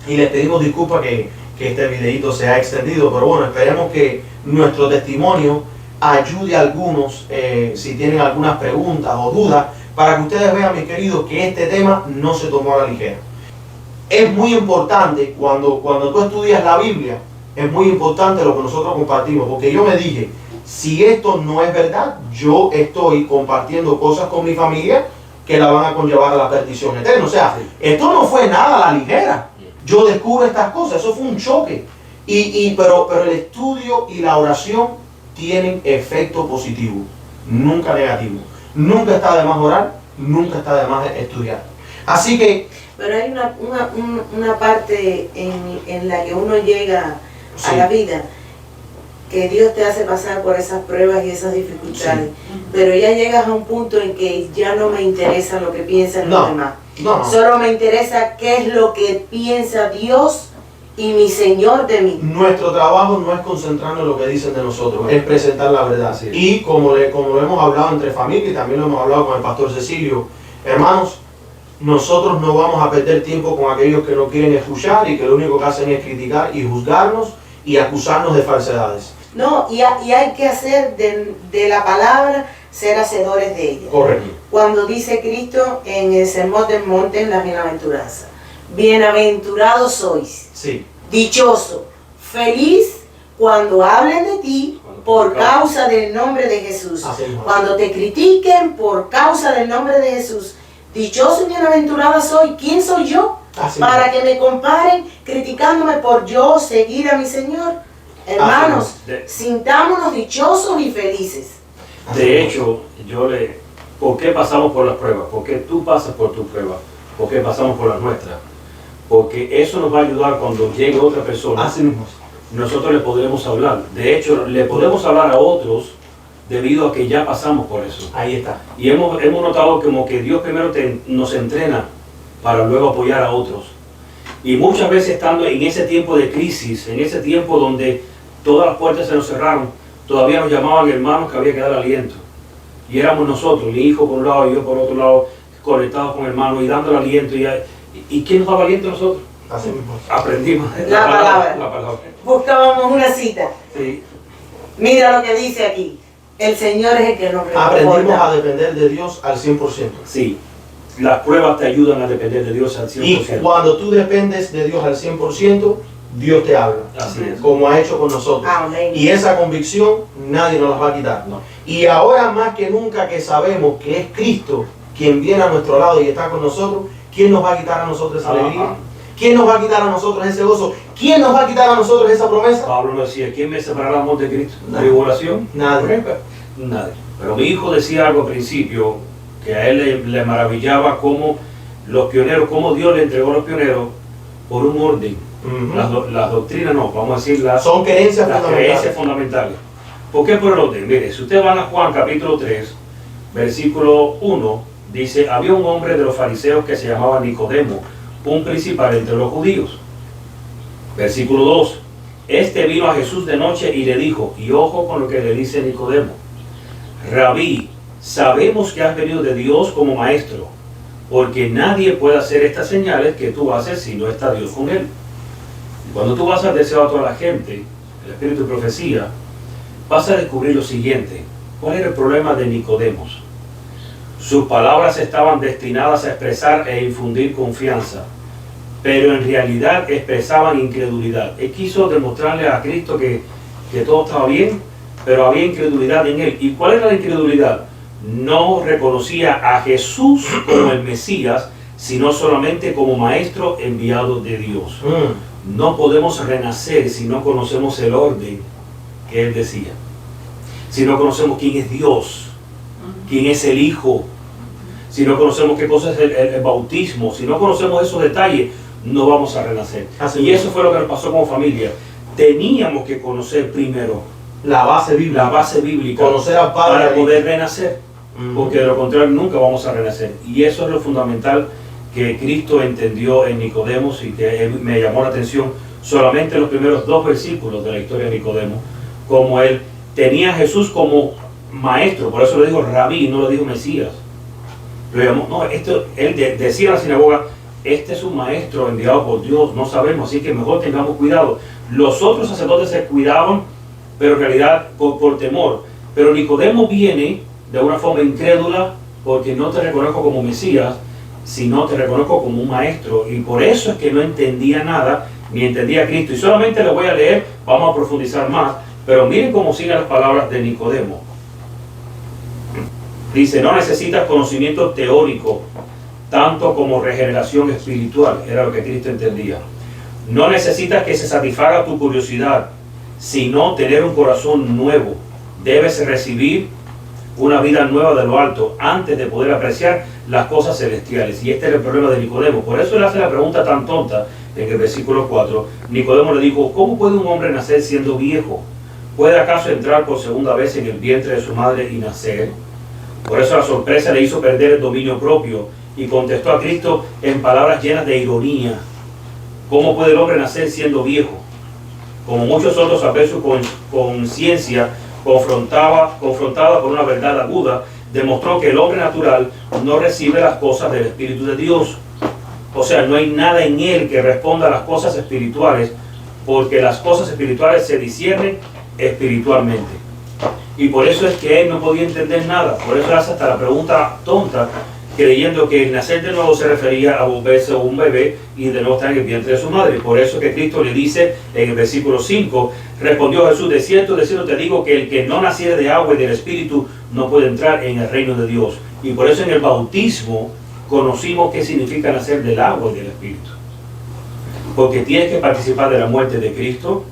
y les pedimos disculpas que este videito se ha extendido, pero bueno, esperemos que nuestro testimonio ayude a algunos si tienen algunas preguntas o dudas, para que ustedes vean, mis queridos, que este tema no se tomó a la ligera. Es muy importante cuando tú estudias la Biblia, es muy importante lo que nosotros compartimos, porque yo me dije, si esto no es verdad, yo estoy compartiendo cosas con mi familia que la van a conllevar a la perdición eterna. O sea, esto no fue nada a la ligera. Yo descubro estas cosas, eso fue un choque. Pero el estudio y la oración tienen efecto positivo, nunca negativo. Nunca está de más orar, nunca está de más estudiar. Así que Pero hay una parte en la que uno llega a Sí. la vida, que Dios te hace pasar por esas pruebas y esas dificultades, pero ya llegas a un punto en que ya no me interesa lo que piensan los demás. no. Solo me interesa qué es lo que piensa Dios y mi Señor de mí. Nuestro trabajo no es concentrarnos en lo que dicen de nosotros, es presentar la verdad. Así es. Y como lo hemos hablado entre familia y también lo hemos hablado con el pastor Cecilio, hermanos, nosotros no vamos a perder tiempo con aquellos que no quieren escuchar y que lo único que hacen es criticar y juzgarnos y acusarnos de falsedades. No, y hay que hacer de la palabra ser hacedores de ella. Correcto. Cuando dice Cristo en el Sermón del Monte, en la bienaventuranza, bienaventurados sois, Sí. dichoso, feliz cuando hablen de ti por causa del nombre de Jesús. Así mismo. Cuando te critiquen por causa del nombre de Jesús, dichoso y bienaventurada soy. ¿Quién soy yo? Así Para mismo. que me comparen criticándome por yo seguir a mi Señor. Hermanos, De- sintámonos dichosos y felices. De hecho, ¿por qué pasamos por las pruebas? ¿Por qué tú pasas por tu prueba? ¿Por qué pasamos por las nuestras? Porque eso nos va a ayudar cuando llegue otra persona. Así mismo. Nosotros le podremos hablar. De hecho, le podemos hablar a otros debido a que ya pasamos por eso. Ahí está. Y hemos notado como que Dios primero nos entrena para luego apoyar a otros. Y muchas veces estando en ese tiempo de crisis, en ese tiempo donde todas las puertas se nos cerraron, todavía nos llamaban hermanos que había que dar aliento. Y éramos nosotros, mi hijo por un lado y yo por otro lado, conectados con hermanos y dándole aliento. ¿Y quién nos daba aliento a nosotros? Así mismo. La Aprendimos palabra. la palabra. Buscábamos una cita. Sí. Mira lo que dice aquí. El Señor es el que nos Aprendimos a reconforta. depender de Dios al 100%. Sí, las pruebas te ayudan a depender de Dios al 100%. Y cuando tú dependes de Dios al 100%, Dios te habla. Así es. Como ha hecho con nosotros. Amén. Y esa convicción nadie nos la va a quitar. No. Y ahora más que nunca que sabemos que es Cristo quien viene a nuestro lado y está con nosotros, ¿quién nos va a quitar a nosotros esa alegría? ¿Quién nos va a quitar a nosotros ese gozo? ¿Quién nos va a quitar a nosotros esa promesa? Pablo nos decía, ¿quién me separará del amor de Cristo? Nadie. ¿Tribulación? Nadie. Nadie. Pero mi hijo decía algo al principio, que a él le maravillaba cómo los pioneros, cómo Dios le entregó a los pioneros por un orden. Ujú. Las doctrinas no, vamos a decir las Son creencias creencias fundamentales. fundamentales. ¿Por qué por el orden? Mire, si usted va a Juan capítulo 3, versículo 1, dice, había un hombre de los fariseos que se llamaba Nicodemo, un principal entre los judíos. Versículo 2, este vino a Jesús de noche y le dijo, y ojo con lo que le dice Nicodemo, Rabí, sabemos que has venido de Dios como maestro, porque nadie puede hacer estas señales que tú haces si no está Dios con él. Cuando tú vas al deseo a toda la gente, el espíritu de profecía, vas a descubrir lo siguiente. ¿Cuál era el problema de Nicodemos? Sus palabras estaban destinadas a expresar e infundir confianza, pero en realidad expresaban incredulidad. Él quiso demostrarle a Cristo que todo estaba bien, pero había incredulidad en él. ¿Y cuál era la incredulidad? No reconocía a Jesús como el Mesías, sino solamente como maestro enviado de Dios. No podemos renacer si no conocemos el orden que él decía. Si no conocemos quién es Dios, quién es el Hijo, si no conocemos qué cosa es el bautismo, si no conocemos esos detalles, no vamos a renacer. Así Y es. eso fue lo que nos pasó como familia. Teníamos que conocer primero La base bíblica. la base bíblica Conocer al Padre. para poder renacer, Ujú. porque de lo contrario nunca vamos a renacer. Y eso es lo fundamental que Cristo entendió en Nicodemo y que me llamó la atención solamente en los primeros 2 versículos de la historia de Nicodemo, como él tenía a Jesús como maestro, por eso le dijo Rabí, no le dijo Mesías. Lo llamó, no, él decía en la sinagoga, este es un maestro enviado por Dios, no sabemos, así que mejor tengamos cuidado. Los otros sacerdotes se cuidaban, pero en realidad por temor. Pero Nicodemo viene de una forma incrédula, porque no te reconozco como Mesías, sino te reconozco como un maestro. Y por eso es que no entendía nada, ni entendía a Cristo. Y solamente le voy a leer, vamos a profundizar más, pero miren cómo siguen las palabras de Nicodemo. Dice, no necesitas conocimiento teórico, tanto como regeneración espiritual, era lo que Cristo entendía. No necesitas que se satisfaga tu curiosidad, sino tener un corazón nuevo. Debes recibir una vida nueva de lo alto antes de poder apreciar las cosas celestiales. Y este era el problema de Nicodemo. Por eso él hace la pregunta tan tonta en el versículo 4. Nicodemo le dijo, ¿cómo puede un hombre nacer siendo viejo? ¿Puede acaso entrar por segunda vez en el vientre de su madre y nacer? Por eso la sorpresa le hizo perder el dominio propio y contestó a Cristo en palabras llenas de ironía. ¿Cómo puede el hombre nacer siendo viejo? Como muchos otros, al ver su conciencia confrontada por una verdad aguda, demostró que el hombre natural no recibe las cosas del Espíritu de Dios. O sea, no hay nada en él que responda a las cosas espirituales, porque las cosas espirituales se disciernen espiritualmente. Y por eso es que él no podía entender nada. Por eso hace hasta la pregunta tonta, creyendo que el nacer de nuevo se refería a volverse un bebé y de nuevo estar en el vientre de su madre. Por eso que Cristo le dice en el versículo 5, respondió Jesús, de cierto te digo que el que no naciere de agua y del Espíritu no puede entrar en el reino de Dios. Y por eso en el bautismo conocimos qué significa nacer del agua y del Espíritu. Porque tienes que participar de la muerte de Cristo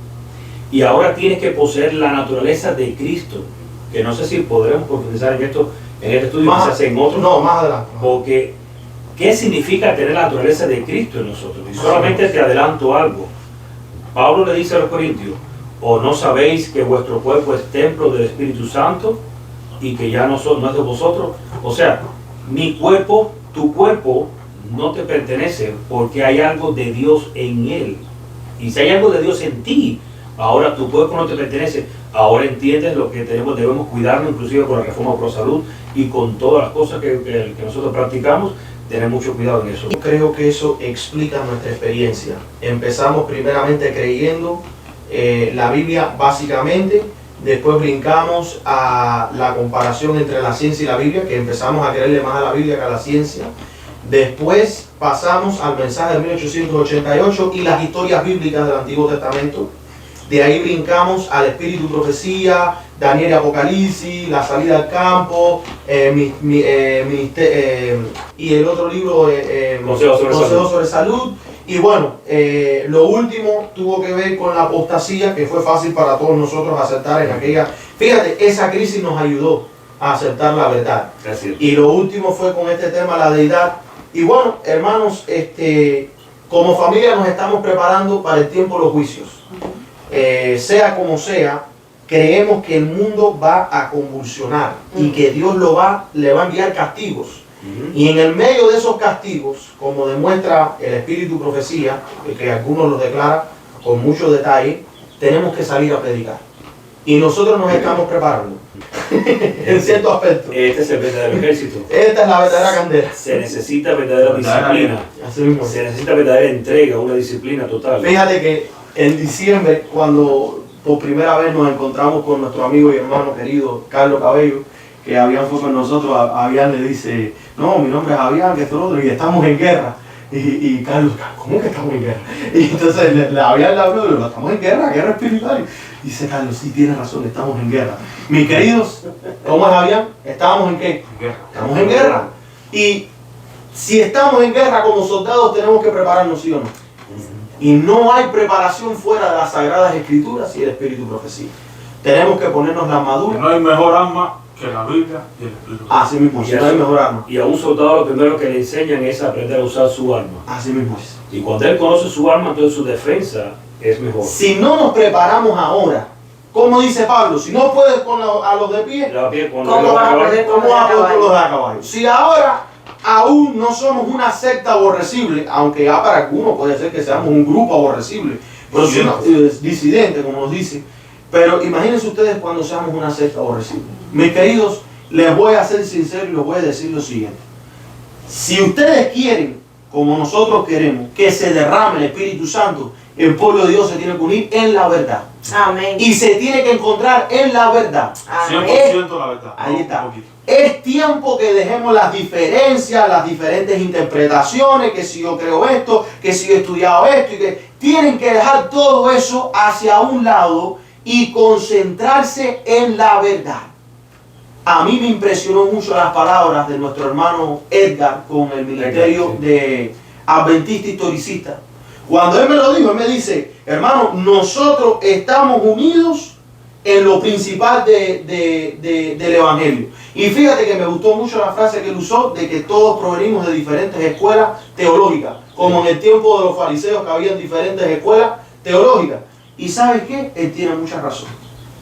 y ahora tienes que poseer la naturaleza de Cristo. Que no sé si podremos profundizar en esto en este estudio, quizás en otro. No, más adelante. Porque, ¿qué significa tener la naturaleza de Cristo en nosotros? Y solamente te adelanto algo. Pablo le dice a los corintios, ¿o no sabéis que vuestro cuerpo es templo del Espíritu Santo, y que ya no es de vosotros. O sea, mi cuerpo, tu cuerpo no te pertenece porque hay algo de Dios en él. Y si hay algo de Dios en ti, ahora tu cuerpo no te pertenece. Ahora entiendes lo que debemos cuidarnos, inclusive con la reforma pro salud y con todas las cosas que nosotros practicamos, tener mucho cuidado en eso. Creo que eso explica nuestra experiencia. Empezamos primeramente creyendo la Biblia básicamente, después brincamos a la comparación entre la ciencia y la Biblia, que empezamos a creerle más a la Biblia que a la ciencia. Después pasamos al mensaje de 1888 y las historias bíblicas del Antiguo Testamento. De ahí brincamos al Espíritu y Profecía, Daniel y Apocalipsis, la salida al campo, y el otro libro, Consejo sobre Salud. Y bueno, lo último tuvo que ver con la apostasía, que fue fácil para todos nosotros aceptar en aquella... Fíjate, esa crisis nos ayudó a aceptar la verdad. Y lo último fue con este tema, la deidad. Y bueno, hermanos, como familia nos estamos preparando para el tiempo de los juicios. Sea como sea, creemos que el mundo va a convulsionar y que Dios le va a enviar castigos. Y en el medio de esos castigos, como demuestra el Espíritu y Profecía, que algunos lo declaran con mucho detalle, tenemos que salir a predicar. Y nosotros nos estamos preparando, en cierto aspecto. Este es el verdadero ejército. Esta es la verdadera candela. Se necesita verdadera disciplina. Así mismo. Se necesita verdadera entrega, una disciplina total. Fíjate que en diciembre, cuando por primera vez nos encontramos con nuestro amigo y hermano querido Carlos Cabello, que Avian fue con nosotros, Avian le dice, no, mi nombre es Avian, que esto lo otro, y estamos en guerra. Y Carlos, ¿cómo que estamos en guerra? Y entonces Avian le habló, le dijo, estamos en guerra espiritual. Y dice Carlos, sí, tienes razón, estamos en guerra. Mis queridos, ¿cómo es Avian? ¿Estábamos en qué? Estamos en guerra. Y si estamos en guerra como soldados, tenemos que prepararnos, ¿sí o no? Y no hay preparación fuera de las Sagradas Escrituras y el Espíritu y Profecía. Tenemos que ponernos la armadura. No hay mejor arma que la Biblia y el Espíritu. Así mismo, no hay mejor arma. Y a un soldado lo primero que le enseñan es aprender a usar su arma. Así mismo es. Y cuando él conoce su arma, entonces su defensa es mejor. Si no nos preparamos ahora, como dice Pablo, si no puedes a los de pie, ¿Cómo vas a poder con los de a caballo? Si ahora aún no somos una secta aborrecible, aunque ya para algunos puede ser que seamos un grupo aborrecible, pero si no, disidente, como nos dice. Pero imagínense ustedes cuando seamos una secta aborrecible. Mis queridos, les voy a ser sincero y les voy a decir lo siguiente. Si ustedes quieren, como nosotros queremos, que se derrame el Espíritu Santo, el pueblo de Dios se tiene que unir en la verdad. Amén. Y se tiene que encontrar en la verdad. 100% la verdad. Ahí está. Es tiempo que dejemos las diferencias, las diferentes interpretaciones, que si yo creo esto, que si yo he estudiado esto, y que tienen que dejar todo eso hacia un lado y concentrarse en la verdad. A mí me impresionó mucho las palabras de nuestro hermano Edgar con el ministerio de Adventista Historicista. Cuando él me lo dijo, él me dice, hermano, nosotros estamos unidos en lo principal del Evangelio. Y fíjate que me gustó mucho la frase que él usó de que todos provenimos de diferentes escuelas teológicas, como en el tiempo de los fariseos que habían diferentes escuelas teológicas. Y ¿sabes qué? Él tiene mucha razón.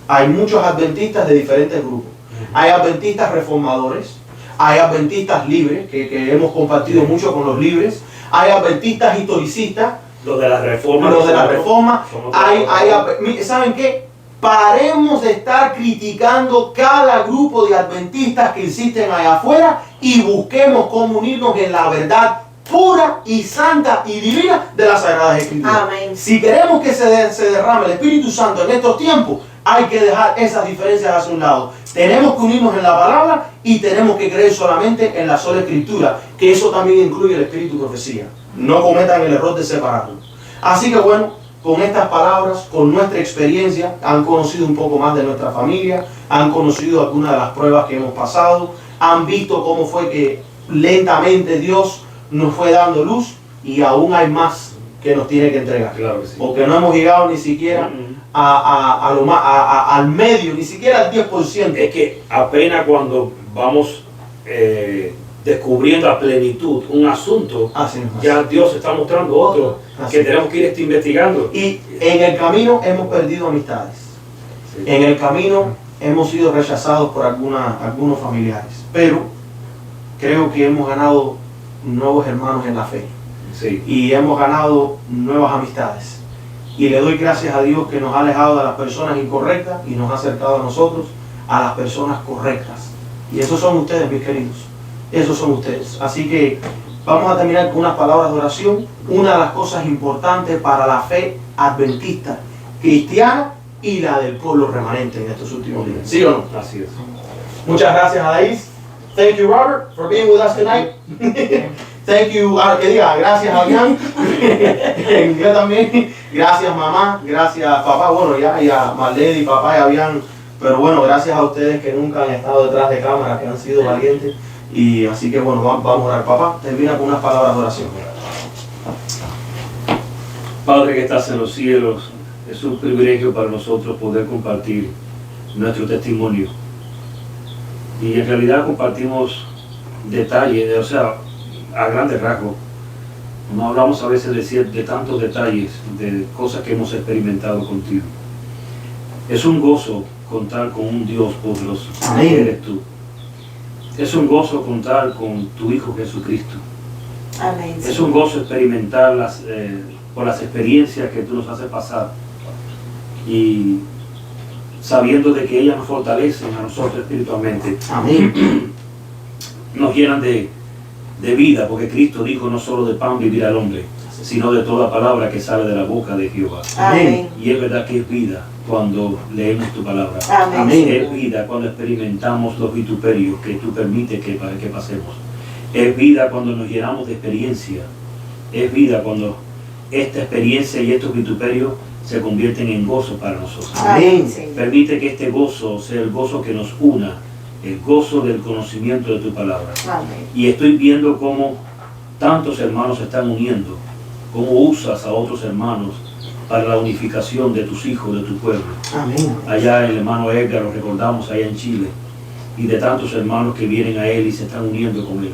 Hay muchos adventistas de diferentes grupos. Hay adventistas reformadores, hay adventistas libres, que hemos compartido mucho con los libres, hay adventistas historicistas, los de la reforma. ¿Saben qué? Paremos de estar criticando cada grupo de adventistas que insisten allá afuera y busquemos cómo unirnos en la verdad pura y santa y divina de las Sagradas Escrituras. Amén. Si queremos que se derrame el Espíritu Santo en estos tiempos, hay que dejar esas diferencias hacia un lado. Tenemos que unirnos en la palabra y tenemos que creer solamente en la sola Escritura, que eso también incluye el Espíritu y Profecía. No cometan el error de separarlo. Así que bueno, con estas palabras, con nuestra experiencia, han conocido un poco más de nuestra familia, han conocido algunas de las pruebas que hemos pasado, han visto cómo fue que lentamente Dios nos fue dando luz y aún hay más que nos tiene que entregar. Claro que sí. Porque no hemos llegado ni siquiera al medio, ni siquiera al 10%. Es que apenas cuando vamos descubriendo a plenitud un asunto, ya Dios está mostrando otro que tenemos que ir investigando. Y en el camino hemos perdido amistades. Sí. En el camino hemos sido rechazados por algunos familiares, pero creo que hemos ganado nuevos hermanos en la fe Sí. y hemos ganado nuevas amistades. Y le doy gracias a Dios que nos ha alejado de las personas incorrectas y nos ha acercado a nosotros, a las personas correctas. Y esos son ustedes, mis queridos. Esos son ustedes. Así que vamos a terminar con unas palabras de oración. Una de las cosas importantes para la fe adventista, cristiana y la del pueblo remanente en estos últimos días. ¿Sí o no? Así es. Muchas gracias, Adaís. Thank you, Robert, for being with us tonight. Thank you, que diga, gracias, Adrián. En inglés también. Gracias, mamá. Gracias, papá. Bueno, ya Marlene y papá ya habían. Pero bueno, gracias a ustedes que nunca han estado detrás de cámara, que han sido valientes. Y así que bueno, vamos a orar. Papá, termina con unas palabras de oración. Padre que estás en los cielos, es un privilegio para nosotros poder compartir nuestro testimonio. Y en realidad compartimos detalles, o sea, a grandes rasgos. No hablamos a veces de tantos detalles, de cosas que hemos experimentado contigo. Es un gozo contar con un Dios poderoso, que eres tú. Es un gozo contar con tu Hijo Jesucristo. Amén. Es un gozo experimentar por las experiencias que tú nos haces pasar y sabiendo de que ellas nos fortalecen a nosotros espiritualmente. Amén. Nos llenan de vida, porque Cristo dijo: no solo de pan vivirá el hombre, sino de toda palabra que sale de la boca de Jehová. Amén. Y es verdad que es vida cuando leemos tu palabra. Amén. Es vida cuando experimentamos los vituperios que tú permites que pasemos. Es vida cuando nos llenamos de experiencia. Es vida cuando esta experiencia y estos vituperios se convierten en gozo para nosotros. Amén, Señor. Permite que este gozo sea el gozo que nos una, el gozo del conocimiento de tu palabra. Amén. Y estoy viendo cómo tantos hermanos se están uniendo, cómo usas a otros hermanos para la unificación de tus hijos, de tu pueblo. Amén. Allá el hermano Edgar, lo recordamos allá en Chile, y de tantos hermanos que vienen a él y se están uniendo con él.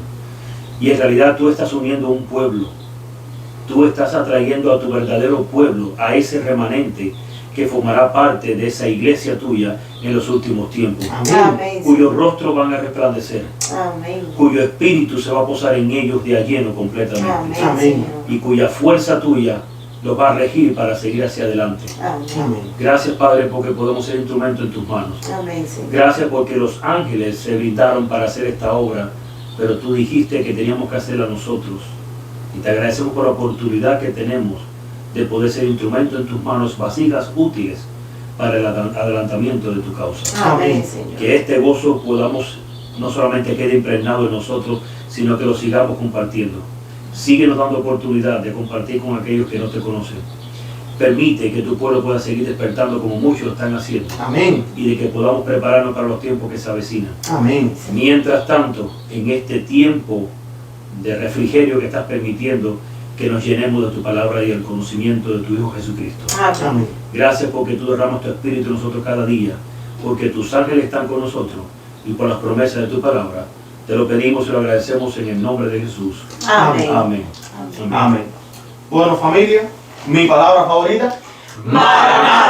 Y en realidad tú estás uniendo a un pueblo, tú estás atrayendo a tu verdadero pueblo, a ese remanente que formará parte de esa iglesia tuya en los últimos tiempos, Amén. cuyos rostros van a resplandecer, Amén. cuyo espíritu se va a posar en ellos de a lleno completamente, Amén. Amén. Señor. y cuya fuerza tuya los va a regir para seguir hacia adelante. Amén. Amén. Gracias, Padre, porque podemos ser instrumento en tus manos. Amén, Señor. Gracias porque los ángeles se brindaron para hacer esta obra, pero tú dijiste que teníamos que hacerla nosotros. Y te agradecemos por la oportunidad que tenemos de poder ser instrumento en tus manos, vasijas útiles para el adelantamiento de tu causa. Amén, Señor. Que este gozo podamos, no solamente quede impregnado en nosotros, sino que lo sigamos compartiendo. Síguenos dando oportunidad de compartir con aquellos que no te conocen. Permite que tu pueblo pueda seguir despertando como muchos lo están haciendo. Amén. Y de que podamos prepararnos para los tiempos que se avecinan. Amén. Mientras tanto, en este tiempo de refrigerio que estás permitiendo, que nos llenemos de tu palabra y el conocimiento de tu Hijo Jesucristo. Amén. Amén. Gracias porque tú derramas tu espíritu en nosotros cada día, porque tus ángeles están con nosotros y por las promesas de tu palabra. Te lo pedimos y lo agradecemos en el nombre de Jesús. Amén. Amén. Amén. Bueno, familia, mi palabra favorita. Maranatha.